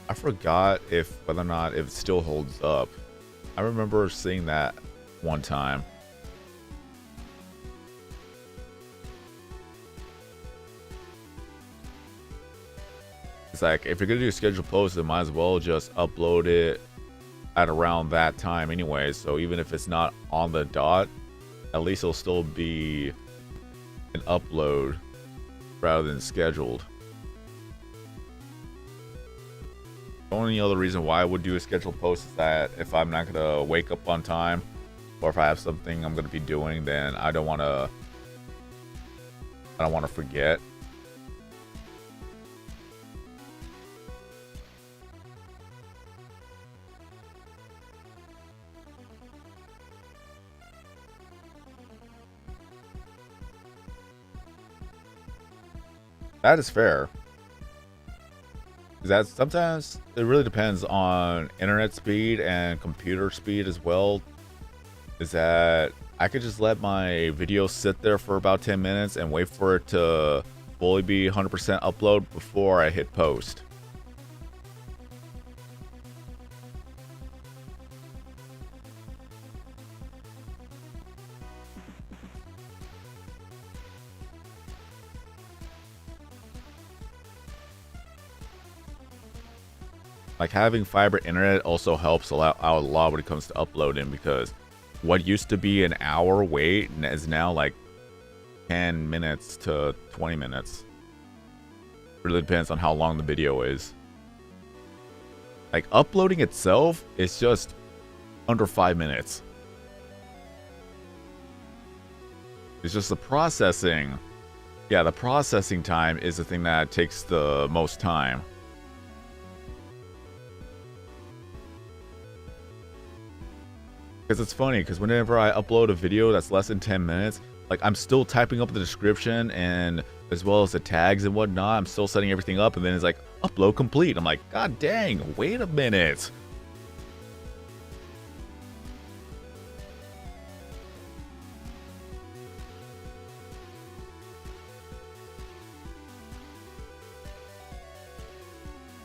I forgot whether or not it still holds up. I remember seeing that one time. It's like, if you're gonna do a scheduled post, then might as well just upload it at around that time anyway. So even if it's not on the dot, at least it'll still be an upload rather than scheduled. The only other reason why I would do a scheduled post is that if I'm not gonna wake up on time, or if I have something I'm gonna be doing, then I don't want to forget. That is fair. That sometimes it really depends on internet speed and computer speed as well. Is that I could just let my video sit there for about 10 minutes and wait for it to fully be 100% upload before I hit post. Like, having fiber internet also helps out a lot when it comes to uploading, because what used to be an hour wait is now like 10 minutes to 20 minutes. Really depends on how long the video is. Like, uploading itself is just under 5 minutes. It's just the processing. Yeah, the processing time is the thing that takes the most time. Because it's funny, because whenever I upload a video that's less than 10 minutes, like, I'm still typing up the description and as well as the tags and whatnot. I'm still setting everything up, and then it's like, upload complete. I'm like, God dang, wait a minute.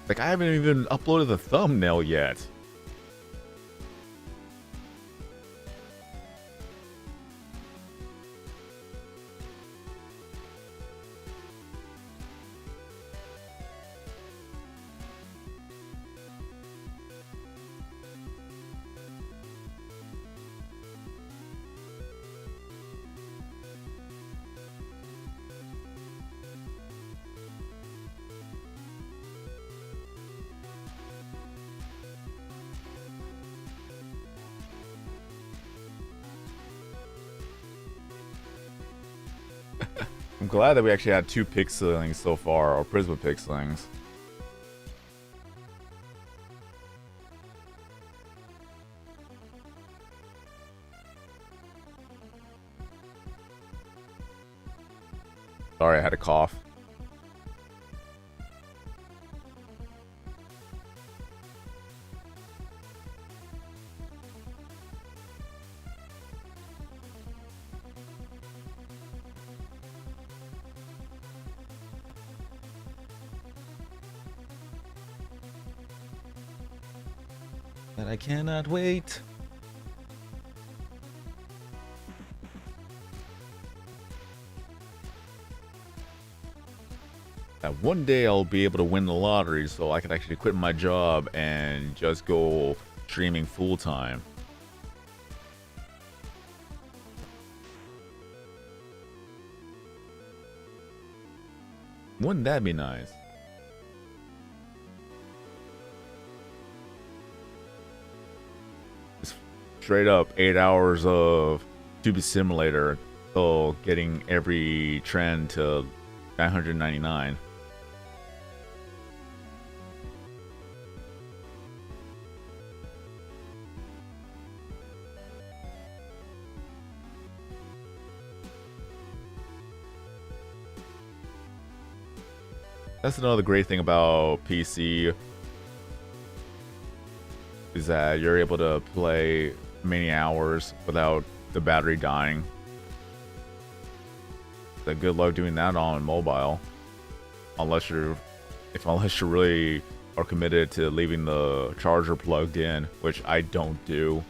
Like, I haven't even uploaded the thumbnail yet. I'm glad that we actually had 2 pixelings so far, or Prisma pixelings. Sorry, I had a cough. And I cannot wait. That one day I'll be able to win the lottery so I can actually quit my job and just go streaming full time. Wouldn't that be nice? Straight up 8 hours of Tube Simulator till getting every trend to 999. That's another great thing about PC, is that you're able to play many hours without the battery dying. So good luck doing that on mobile, unless you really are committed to leaving the charger plugged in, which I don't do.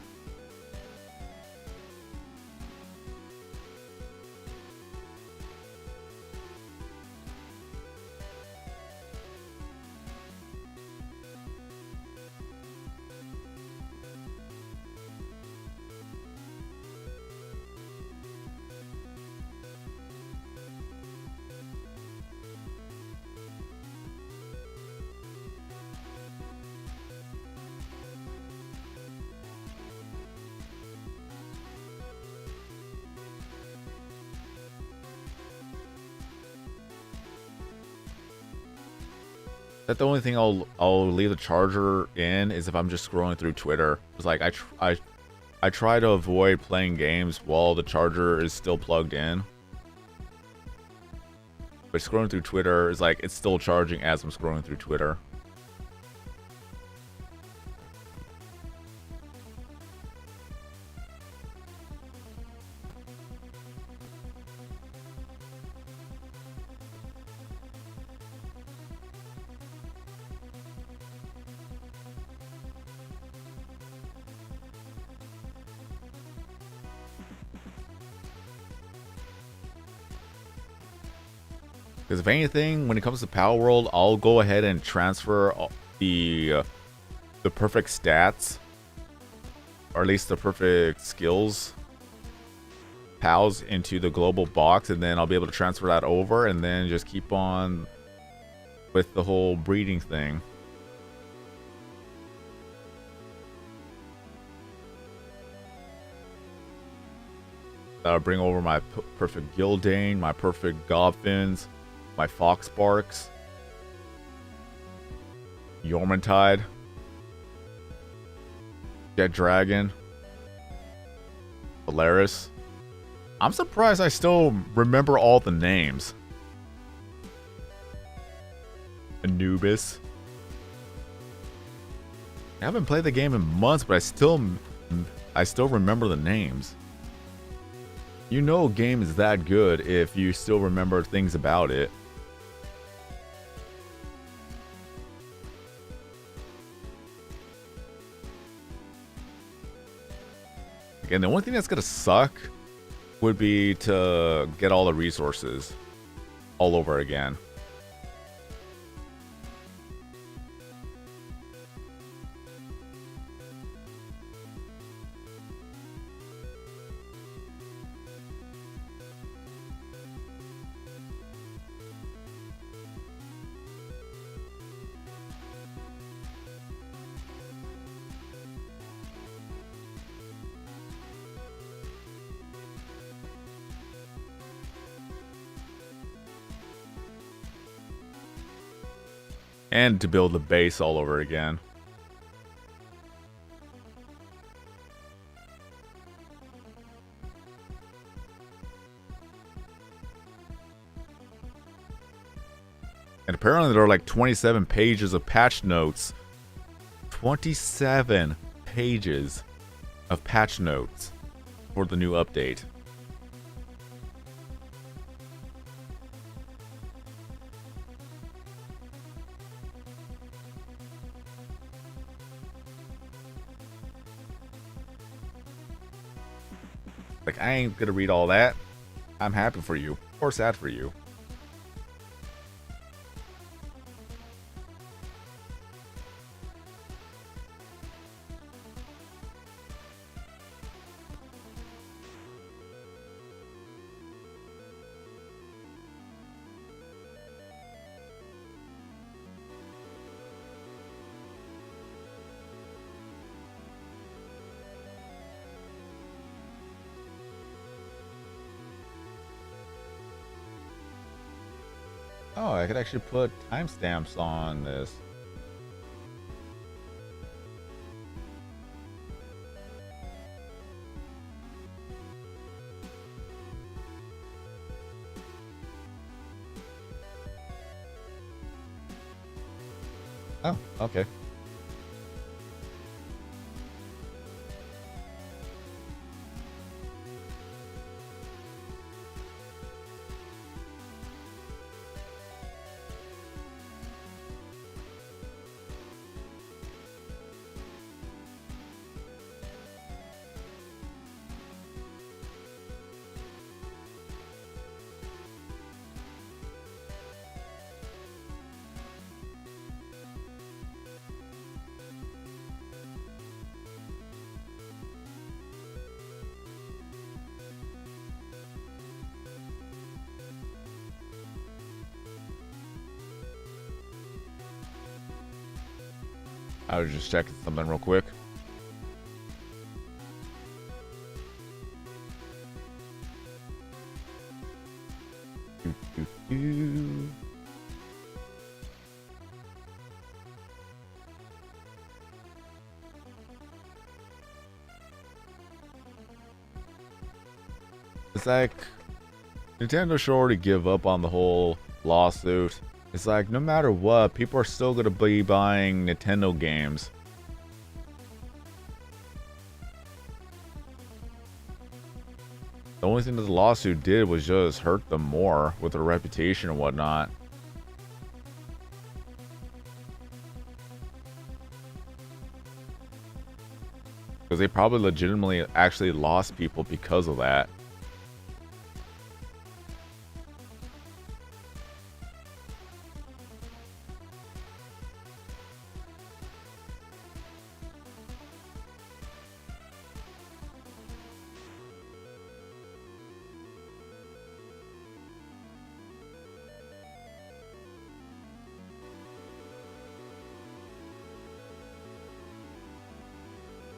That the only thing I'll leave the charger in is if I'm just scrolling through Twitter. It's like I try to avoid playing games while the charger is still plugged in. But scrolling through Twitter is like it's still charging as I'm scrolling through Twitter. Because if anything, when it comes to Power World, I'll go ahead and transfer the perfect stats, or at least the perfect skills pals into the global box, and then I'll be able to transfer that over, and then just keep on with the whole breeding thing. That'll bring over my perfect Gildane, my perfect Gobfins, my Foxbarks, Yormantide, Jet Dragon, Polaris. I'm surprised I still remember all the names. Anubis. I haven't played the game in months, but I still remember the names. You know a game is that good if you still remember things about it. Again, the only thing that's gonna suck would be to get all the resources all over again. And to build the base all over again. And apparently there are like 27 pages of patch notes. 27 pages of patch notes for the new update. Like, I ain't gonna read all that. I'm happy for you. Or sad for you. Oh, I could actually put timestamps on this. Oh, okay. I was just checking something real quick. It's like Nintendo should already give up on the whole lawsuit. It's like, no matter what, people are still going to be buying Nintendo games. The only thing that the lawsuit did was just hurt them more with their reputation and whatnot. Because they probably legitimately actually lost people because of that.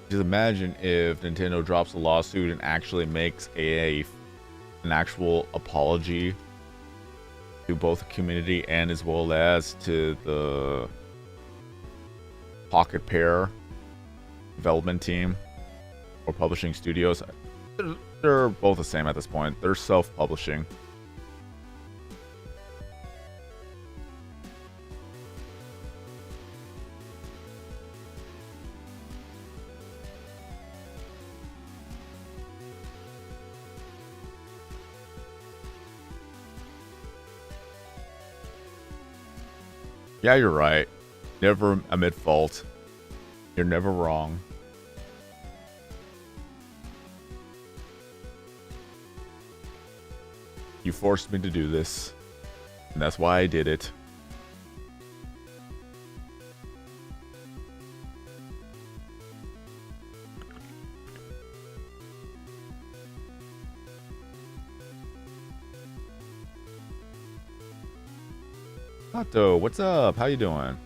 Just imagine if Nintendo drops a lawsuit and actually makes an actual apology to both the community and as well as to the Pocket Pair development team or publishing studios. They're both the same at this point. They're self-publishing. Yeah, you're right. Never admit fault. You're never wrong. You forced me to do this, and that's why I did it. Otto, what's up? How you doing?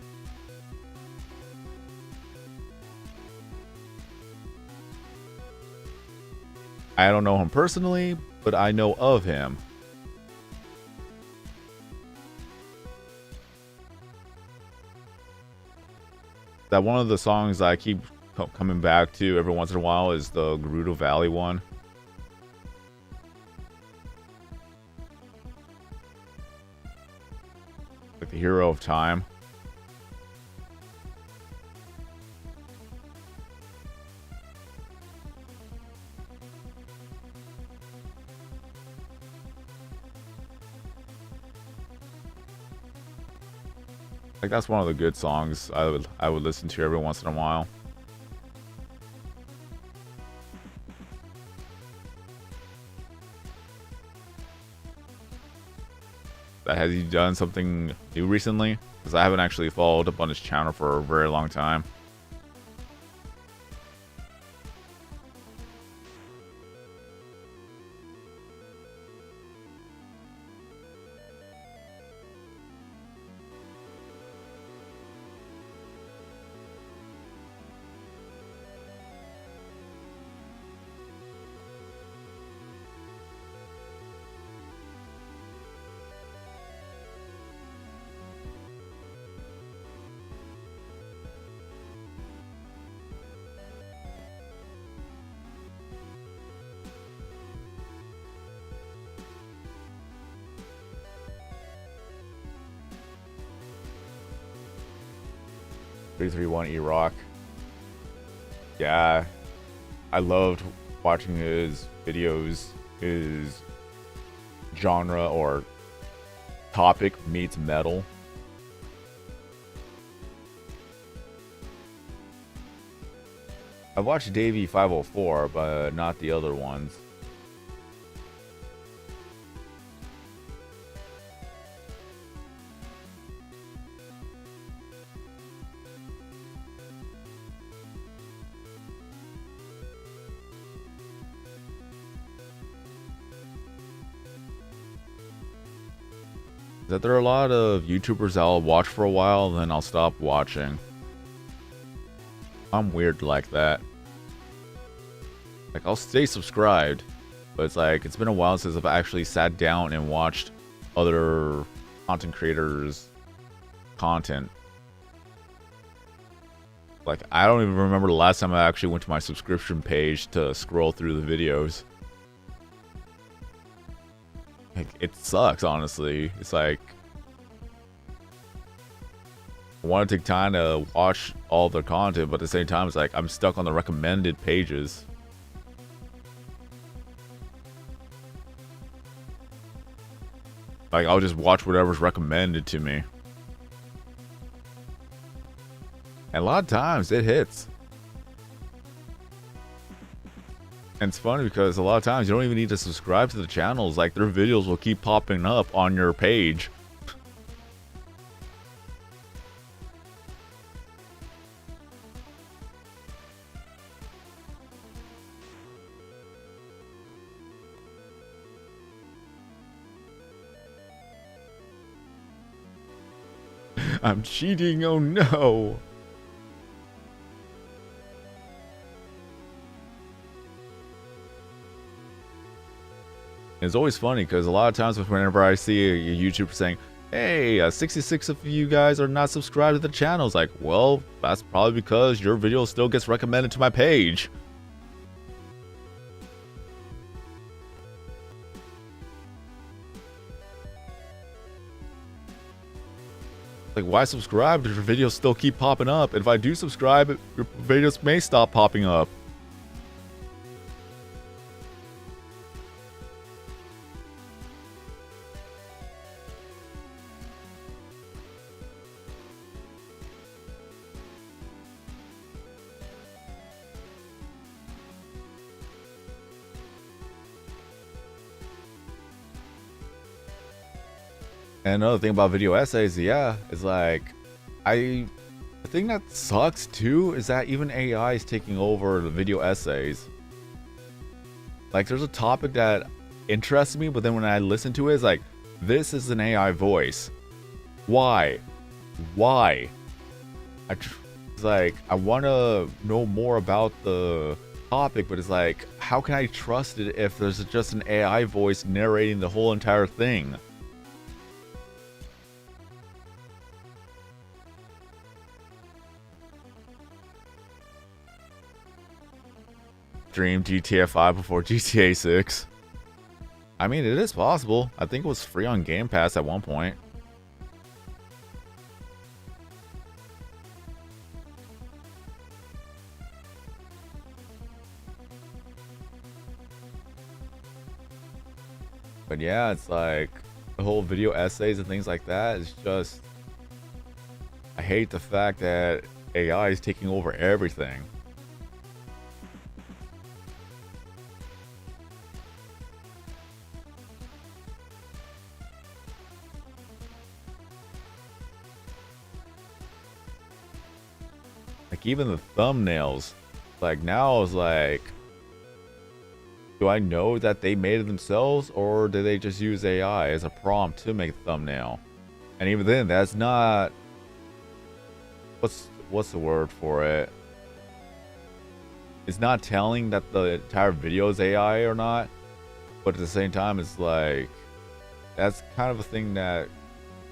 I don't know him personally, but I know of him. that one of the songs I keep coming back to every once in a while is the Gerudo Valley one. Like the Hero of Time. Like that's one of the good songs I would listen to every once in a while. Has he done something new recently? Because I haven't actually followed up on his channel for a very long time. Iraq. Yeah, I loved watching his videos. His genre or topic meets metal. I've watched Davey 504, but not the other ones. That there are a lot of YouTubers I'll watch for a while, then I'll stop watching. I'm weird like that. Like, I'll stay subscribed, but it's like, it's been a while since I've actually sat down and watched other content creators' content. Like, I don't even remember the last time I actually went to my subscription page to scroll through the videos. Like, it sucks, honestly. It's like, I want to take time to watch all their content, but at the same time, it's like I'm stuck on the recommended pages. Like, I'll just watch whatever's recommended to me. And a lot of times, it hits. And it's funny because a lot of times you don't even need to subscribe to the channels. Like, their videos will keep popping up on your page. I'm cheating, oh no. It's always funny because a lot of times whenever I see a YouTuber saying, hey, 66 of you guys are not subscribed to the channel, it's like, well, that's probably because your video still gets recommended to my page. Like, why subscribe if your videos still keep popping up? And if I do subscribe, your videos may stop popping up. And another thing about video essays, yeah, is like, the thing that sucks too is that even AI is taking over the video essays. Like, there's a topic that interests me, but then when I listen to it, it's like, this is an AI voice. Why? Why? It's like, I want to know more about the topic, but it's like, how can I trust it if there's just an AI voice narrating the whole entire thing? stream GTA 5 before GTA 6. I mean, it is possible. I think it was free on Game Pass at one point. But yeah, it's like the whole video essays and things like that is just, I hate the fact that AI is taking over everything. Like even the thumbnails, like now it's like, do I know that they made it themselves, or do they just use AI as a prompt to make a thumbnail? And even then, that's not, what's the word for it? It's not telling that the entire video is AI or not, but at the same time, it's like, that's kind of a thing that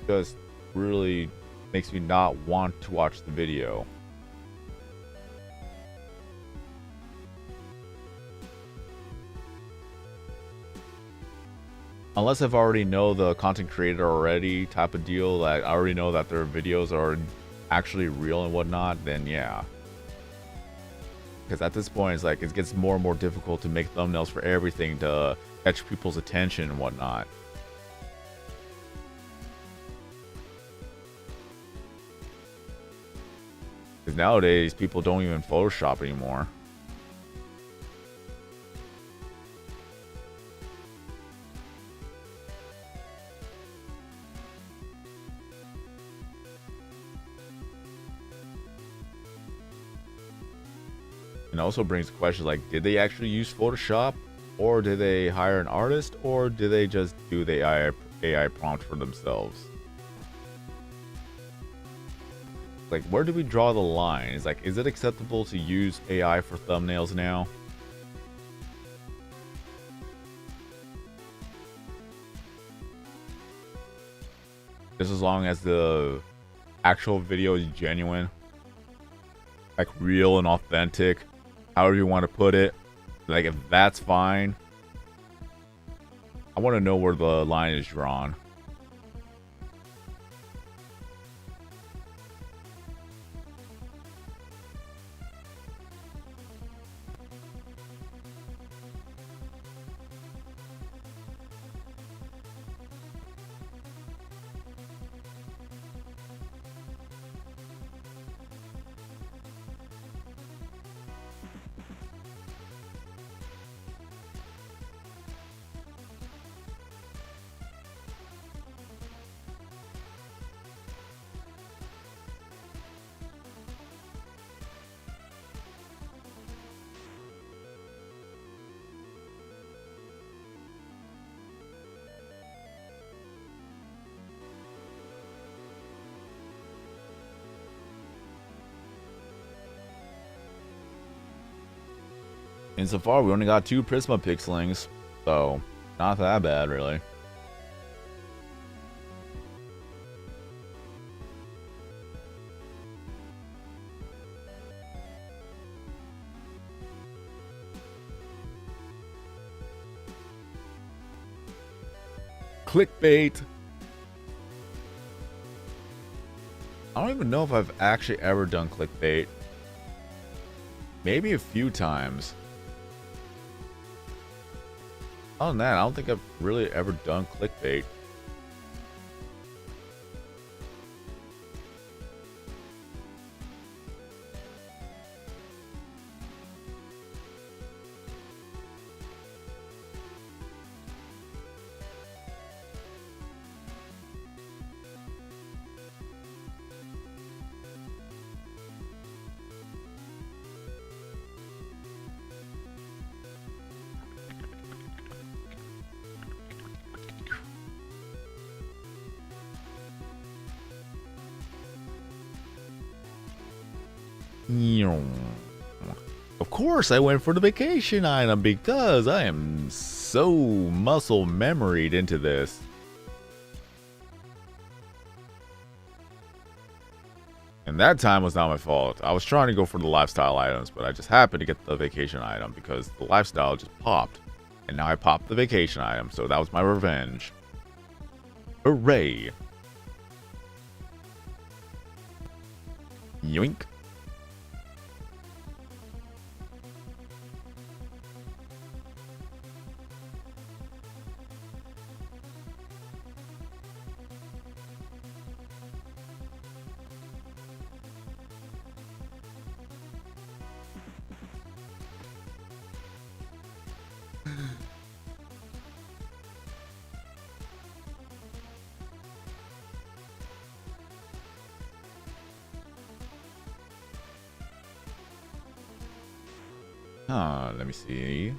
just really makes me not want to watch the video. Unless I've already know the content creator already type of deal, like I already know that their videos are actually real and whatnot, then yeah. Because at this point, it's like it gets more and more difficult to make thumbnails for everything to catch people's attention and whatnot. Because nowadays, people don't even Photoshop anymore. And also brings questions like, did they actually use Photoshop, or did they hire an artist, or did they just do the AI prompt for themselves? Like, where do we draw the line? It's like, is it acceptable to use AI for thumbnails now? Just as long as the actual video is genuine, like real and authentic, however you want to put it. Like, if that's fine, I want to know where the line is drawn. And so far, we only got 2 Prisma pixelings, so not that bad, really. Clickbait. I don't even know if I've actually ever done clickbait. Maybe a few times. Other than that, I don't think I've really ever done clickbait. Of course, I went for the vacation item because I am so muscle memoried into this. And that time was not my fault. I was trying to go for the lifestyle items, but I just happened to get the vacation item because the lifestyle just popped. And now I popped the vacation item, so that was my revenge. Hooray! Yoink. Let me see.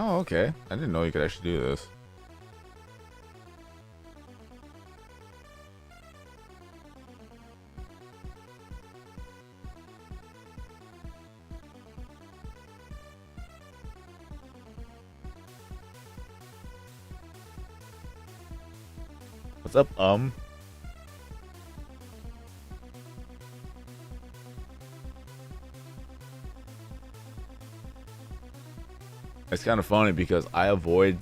Oh, okay. I didn't know you could actually do this. What's up, It's kind of funny because I avoid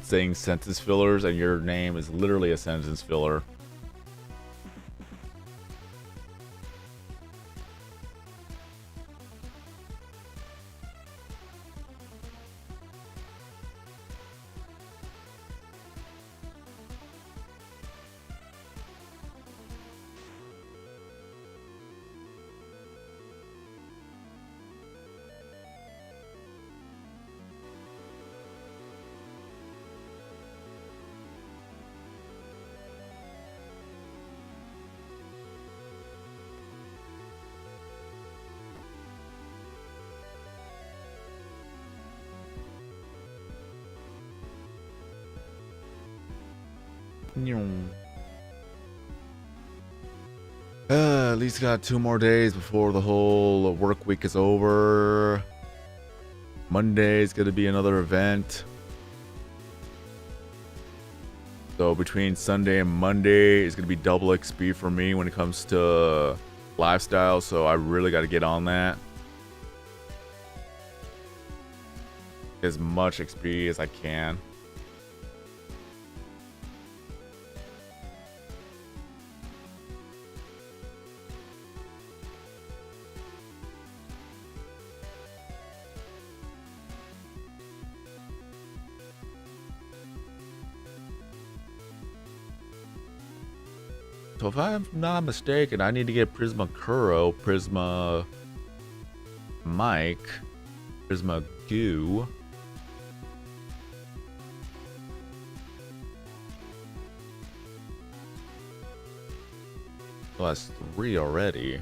saying sentence fillers, and your name is literally a sentence filler. At least got 2 more days before the whole work week is over. Monday is going to be another event. So between Sunday and Monday is going to be double XP for me when it comes to lifestyle. So I really got to get on that. As much XP as I can. So if I'm not mistaken, I need to get Prisma Kuro, Prisma Mike, Prisma Goo. Oh, that's 3 already.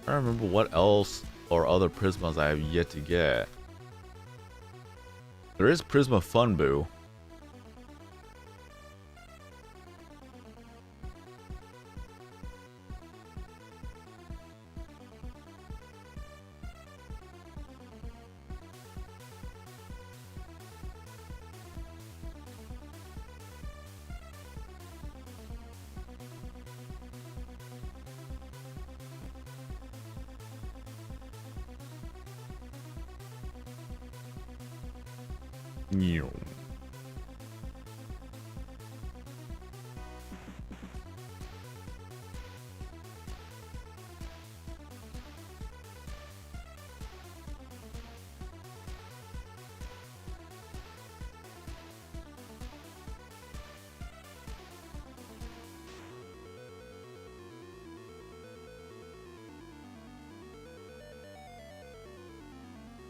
I don't remember what else or other Prismas I have yet to get. There is Prisma Funboo. New.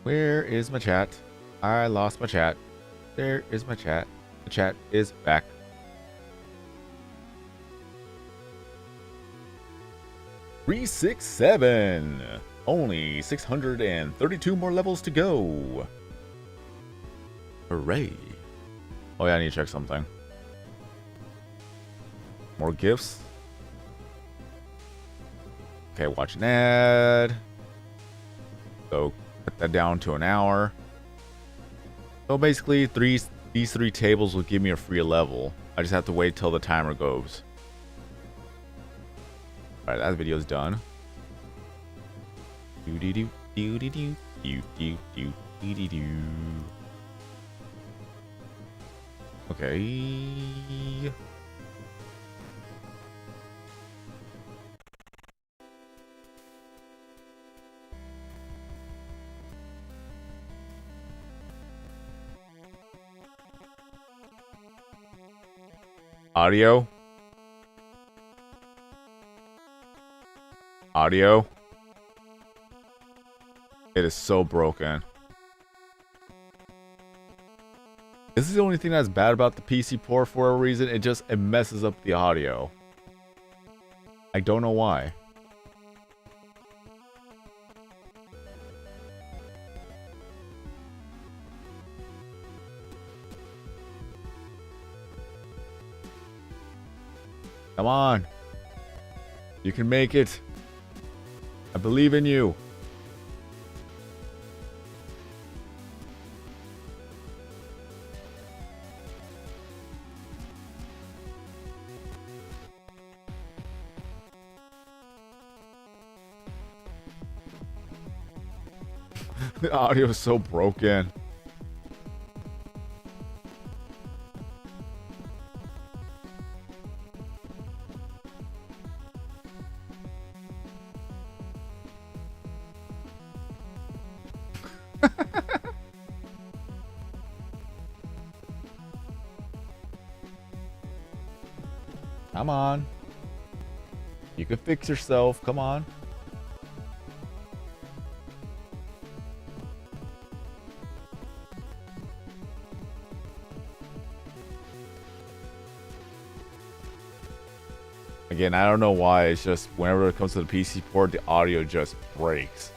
Where is my chat? I lost my chat. There is my chat. The chat is back. Three, 6, 7. Only 632 more levels to go. Hooray. Oh yeah, I need to check something. More gifts. Okay, watch an ad. So cut that down to an hour. So basically, these three tables will give me a free level. I just have to wait till the timer goes. Alright, that video's done. Okay. Audio. Audio. It is so broken. This is the only thing that's bad about the PC port for a reason. It messes up the audio. I don't know why. Come on. You can make it. I believe in you. The audio is so broken. Come on. You can fix yourself. Come on. Again, I don't know why. It's just whenever it comes to the PC port, the audio just breaks.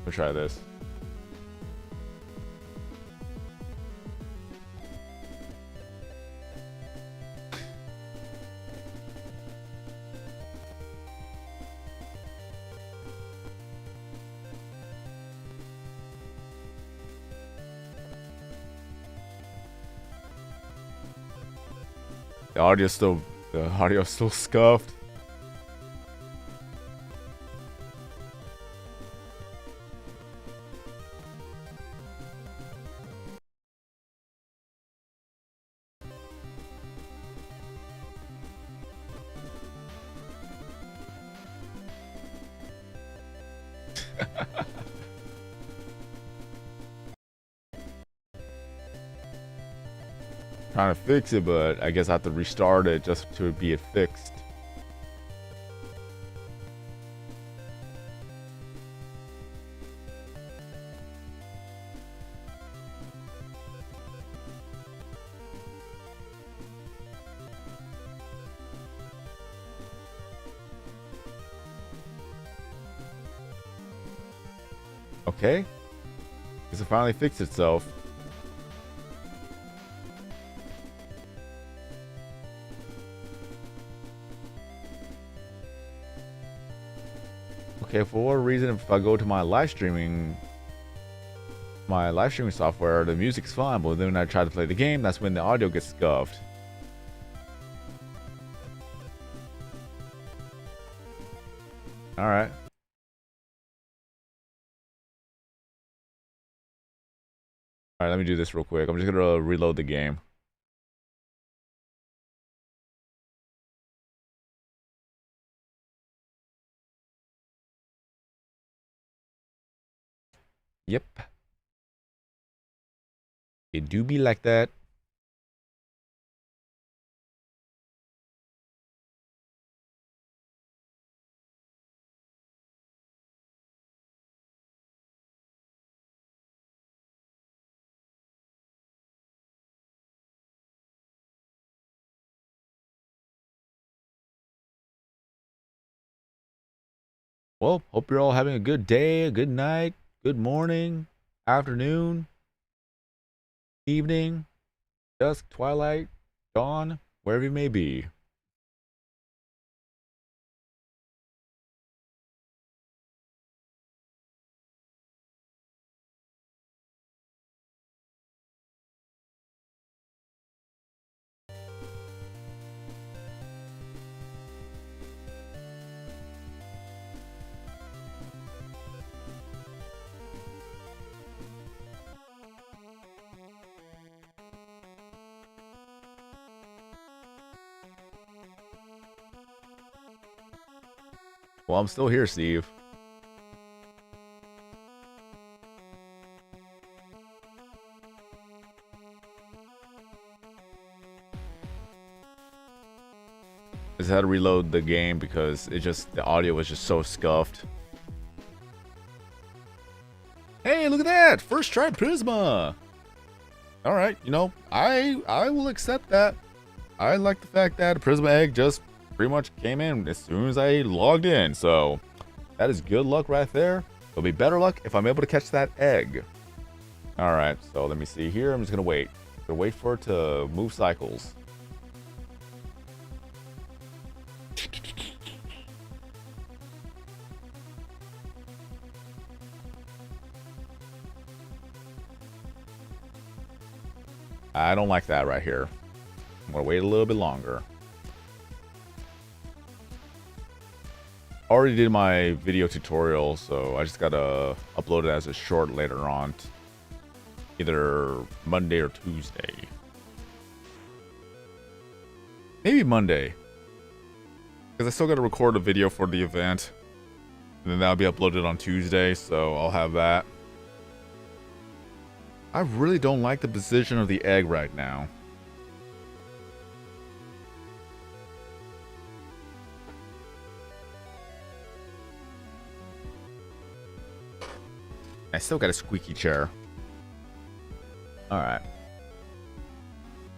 We'll try this. The audio's still scuffed. Trying to fix it, but I guess I have to restart it just to be it fixed. Okay. Guess it finally fixed itself. Okay, for what reason if I go to my live streaming my live streaming software, the music's fine, but then when I try to play the game, that's when the audio gets scuffed. Alright. Alright, let me do this real quick. I'm just gonna reload the game. Yep. It do be like that. Well, hope you're all having a good day, a good night, good morning, afternoon, evening, dusk, twilight, dawn, wherever you may be. Well, I'm still here, Steve. I just had to reload the game because the audio was just so scuffed. Hey, look at that! First try Prisma! Alright, you know, I will accept that. I like the fact that a Prisma egg just pretty much came in as soon as I logged in, so that is good luck right there. It'll be better luck if I'm able to catch that egg. Alright, so let me see here. I'm just gonna wait. Wait for it to move cycles. I don't like that right here. I'm gonna wait a little bit longer. Already did my video tutorial, so I just gotta upload it as a short later on, either Monday or Tuesday. Maybe Monday, because I still gotta record a video for the event, and then that'll be uploaded on Tuesday, so I'll have that. I really don't like the position of the egg right now. I still got a squeaky chair. Alright.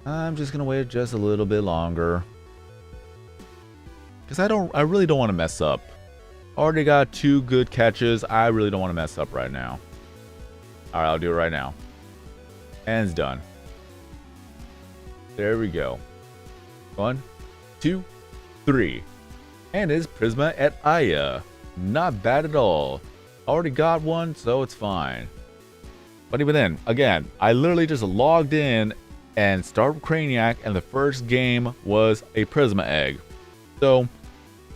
I'm just gonna wait just a little bit longer. Because I really don't want to mess up. Already got 2 good catches. I really don't want to mess up right now. Alright, I'll do it right now. And it's done. There we go. 1, 2, 3. And it's Prisma et Aya. Not bad at all. Already got one, so it's fine. But even then, again, I literally just logged in and started Craniac, and the first game was a Prisma egg. So,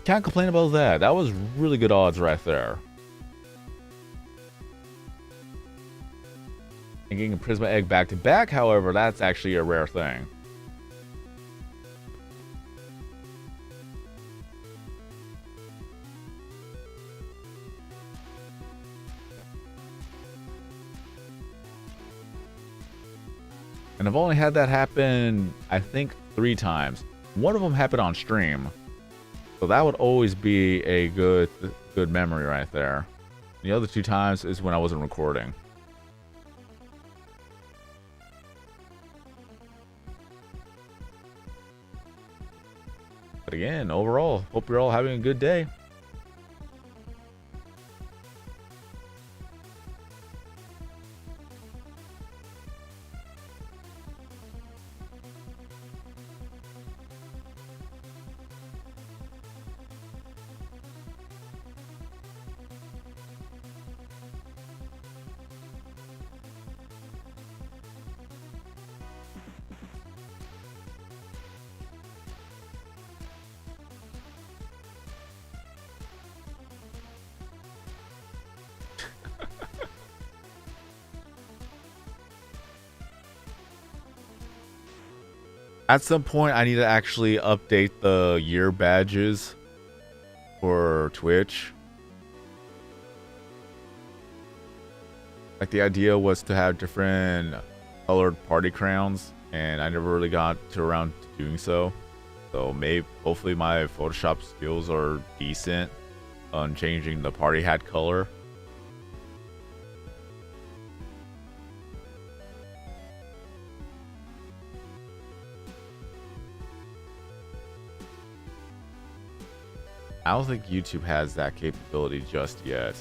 can't complain about that. That was really good odds right there. And getting a Prisma egg back to back, however, that's actually a rare thing. And I've only had that happen, I think, 3 times. One of them happened on stream. So that would always be a good memory right there. The other 2 times is when I wasn't recording. But again, overall, hope you're all having a good day. At some point, I need to actually update the year badges for Twitch. Like, the idea was to have different colored party crowns, and I never really got around to doing so. So hopefully my Photoshop skills are decent on changing the party hat color. I don't think YouTube has that capability just yet.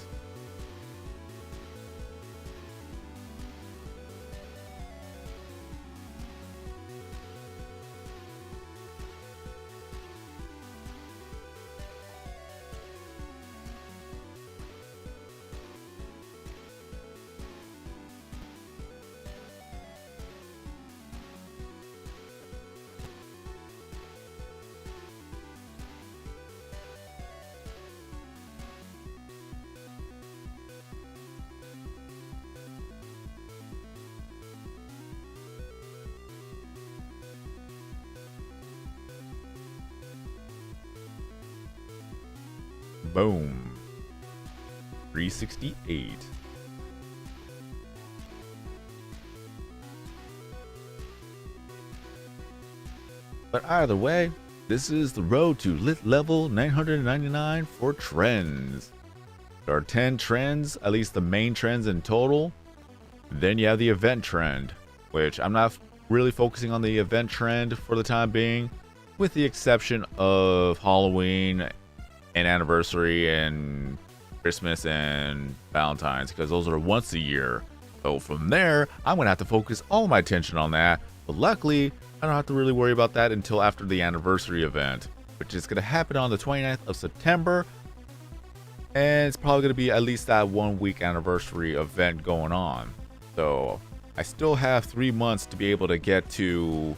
Boom. 368. But either way, this is the road to lit level 999 for trends. There are 10 trends, at least the main trends in total. Then you have the event trend, which I'm not really focusing on the event trend for the time being, with the exception of Halloween and anniversary and Christmas and Valentine's, because those are once a year. So from there, I'm gonna have to focus all my attention on that. But luckily, I don't have to really worry about that until after the anniversary event, which is gonna happen on the 29th of September. And it's probably gonna be at least that 1 week anniversary event going on. So I still have 3 months to be able to get to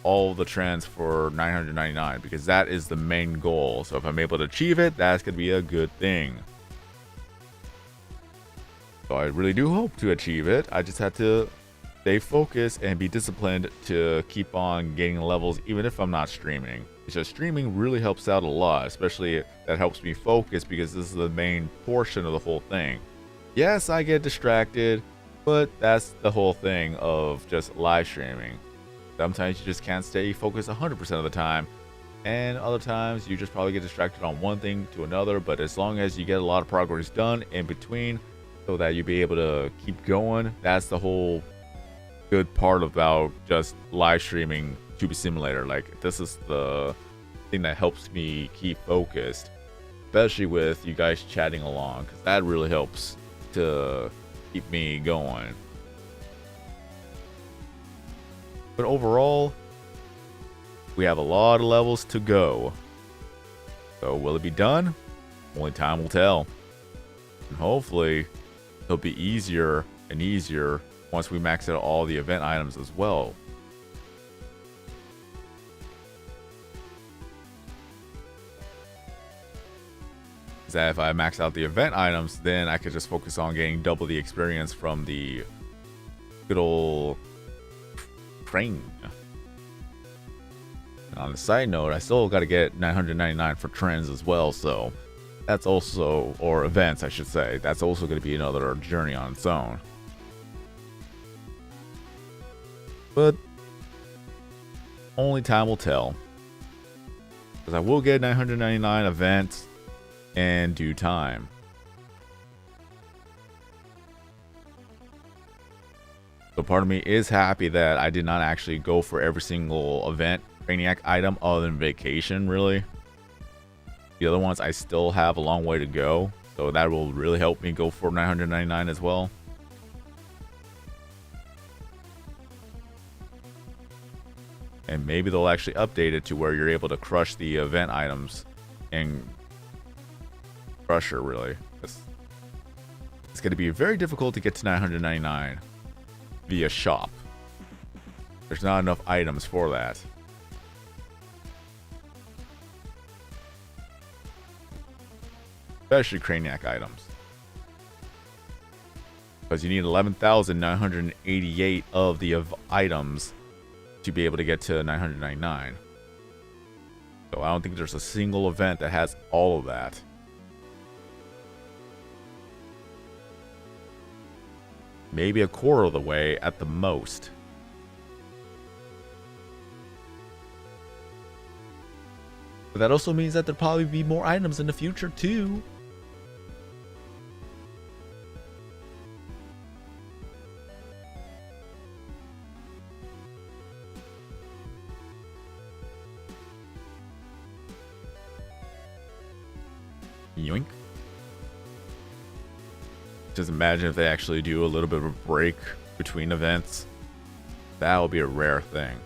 all the trends for 999, because that is the main goal. So if I'm able to achieve it, that's gonna be a good thing. So I really do hope to achieve it. I just have to stay focused and be disciplined to keep on gaining levels, even if I'm not streaming. It's just streaming really helps out a lot, especially that helps me focus, because this is the main portion of the whole thing. Yes, I get distracted, but that's the whole thing of just live streaming. Sometimes you just can't stay focused 100% of the time, and other times you just probably get distracted on one thing to another. But as long as you get a lot of progress done in between, so that you'll be able to keep going, that's the whole good part about just live streaming Tube Simulator. Like, this is the thing that helps me keep focused, especially with you guys chatting along, because that really helps to keep me going. But overall, we have a lot of levels to go. So will it be done? Only time will tell. And hopefully, it'll be easier and easier once we max out all the event items as well. That if I max out the event items, then I could just focus on getting double the experience from the good old crane. And on the side note, I still got to get 999 for trends as well, so that's also, or events I should say, that's also going to be another journey on its own. But only time will tell, because I will get 999 events in due time. So part of me is happy that I did not actually go for every single event Brainiac item other than vacation, really. The other ones I still have a long way to go, so that will really help me go for 999 as well. And maybe they'll actually update it to where you're able to crush the event items in Crusher, really. It's going to be very difficult to get to 999 via shop. There's not enough items for that. Especially Craniac items. Because you need 11,988 of the items to be able to get to 999. So I don't think there's a single event that has all of that. Maybe a quarter of the way at the most. But that also means that there'll probably be more items in the future too. Yoink. Just imagine if they actually do a little bit of a break between events. That will be a rare thing.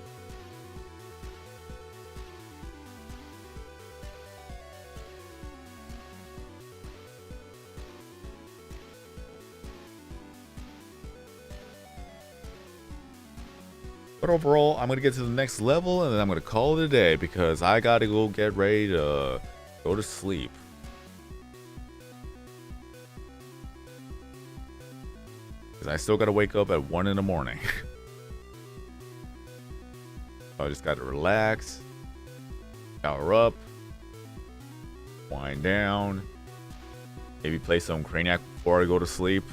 But overall, I'm going to get to the next level and then I'm going to call it a day because I got to go get ready to go to sleep. Because I still got to wake up at 1 in the morning. So I just got to relax, power up, wind down, maybe play some Craniac before I go to sleep.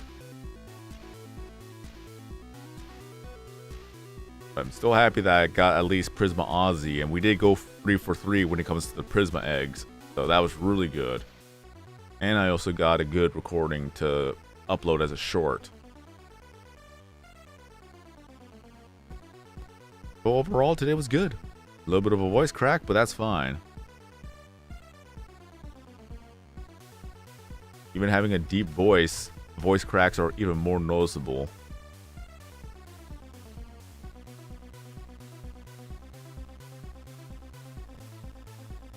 I'm still happy that I got at least Prisma Aussie, and we did go 3 for 3 when it comes to the Prisma eggs, so that was really good. And I also got a good recording to upload as a short. But overall, today was good. A little bit of a voice crack, but that's fine. Even having a deep voice cracks are even more noticeable.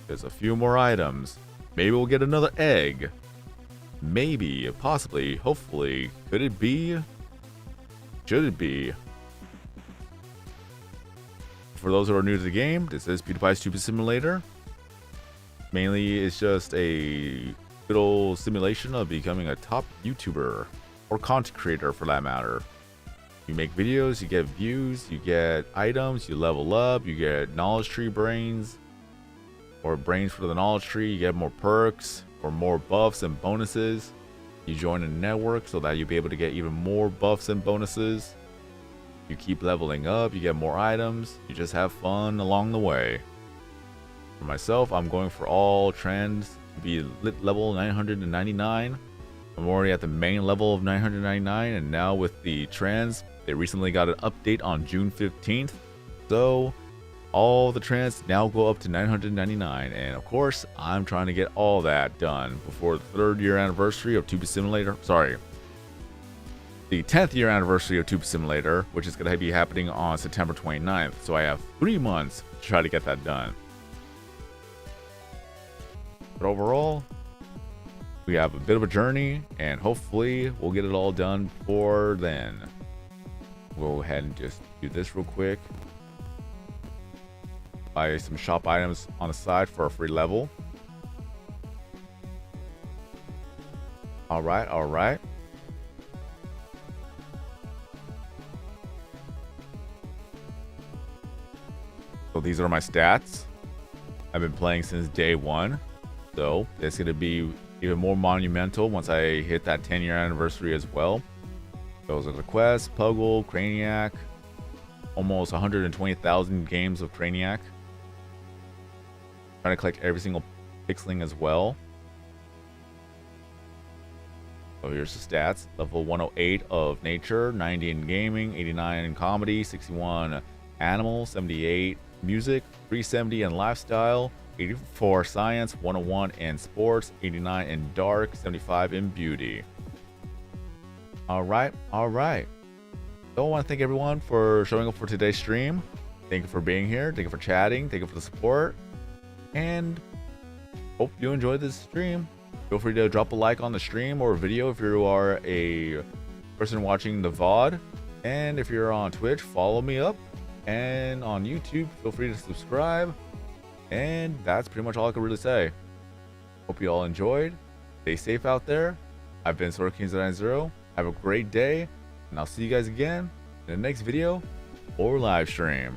There's a few more items. Maybe we'll get another egg. Maybe, possibly, hopefully. Could it be? Should it be? For those who are new to the game, this is Pewdiepie's Stupid Simulator. Mainly, it's just a little simulation of becoming a top YouTuber. Or content creator, for that matter. You make videos, you get views, you get items, you level up, you get knowledge tree brains. Or brains for the knowledge tree, you get more perks or more buffs and bonuses. You join a network so that you'll be able to get even more buffs and bonuses. You keep leveling up, you get more items, you just have fun along the way. For myself, I'm going for all trends to be lit level 999. I'm already at the main level of 999, and now with the trends, they recently got an update on June 15th. So all the trends now go up to 999, and of course I'm trying to get all that done before the 3rd year anniversary of Stupid Simulator. Sorry, the 10th year anniversary of Stupid Simulator, which is going to be happening on September 29th. So I have 3 months to try to get that done. But overall, we have a bit of a journey, and hopefully we'll get it all done before then. We'll go ahead and just do this real quick. Buy some shop items on the side for a free level. Alright. So these are my stats. I've been playing since day 1. So it's going to be even more monumental once I hit that 10-year anniversary as well. Those are the quests, Puggle, Craniac. Almost 120,000 games of Craniac. Trying to collect every single pixeling as well. So here's the stats. Level 108 of nature, 90 in gaming, 89 in comedy, 61 animal, 78 music, 370 in lifestyle, 84 science, 101 in sports, 89 in dark, 75 in beauty. Alright. So I want to thank everyone for showing up for today's stream. Thank you for being here. Thank you for chatting. Thank you for the support. And hope you enjoyed this stream. Feel free to drop a like on the stream or video if you are a person watching the VOD. And if you're on Twitch, follow me up. And on YouTube, feel free to subscribe. And that's pretty much all I can really say. Hope you all enjoyed. Stay safe out there. I've been SorkKings90. Have a great day. And I'll see you guys again in the next video or live stream.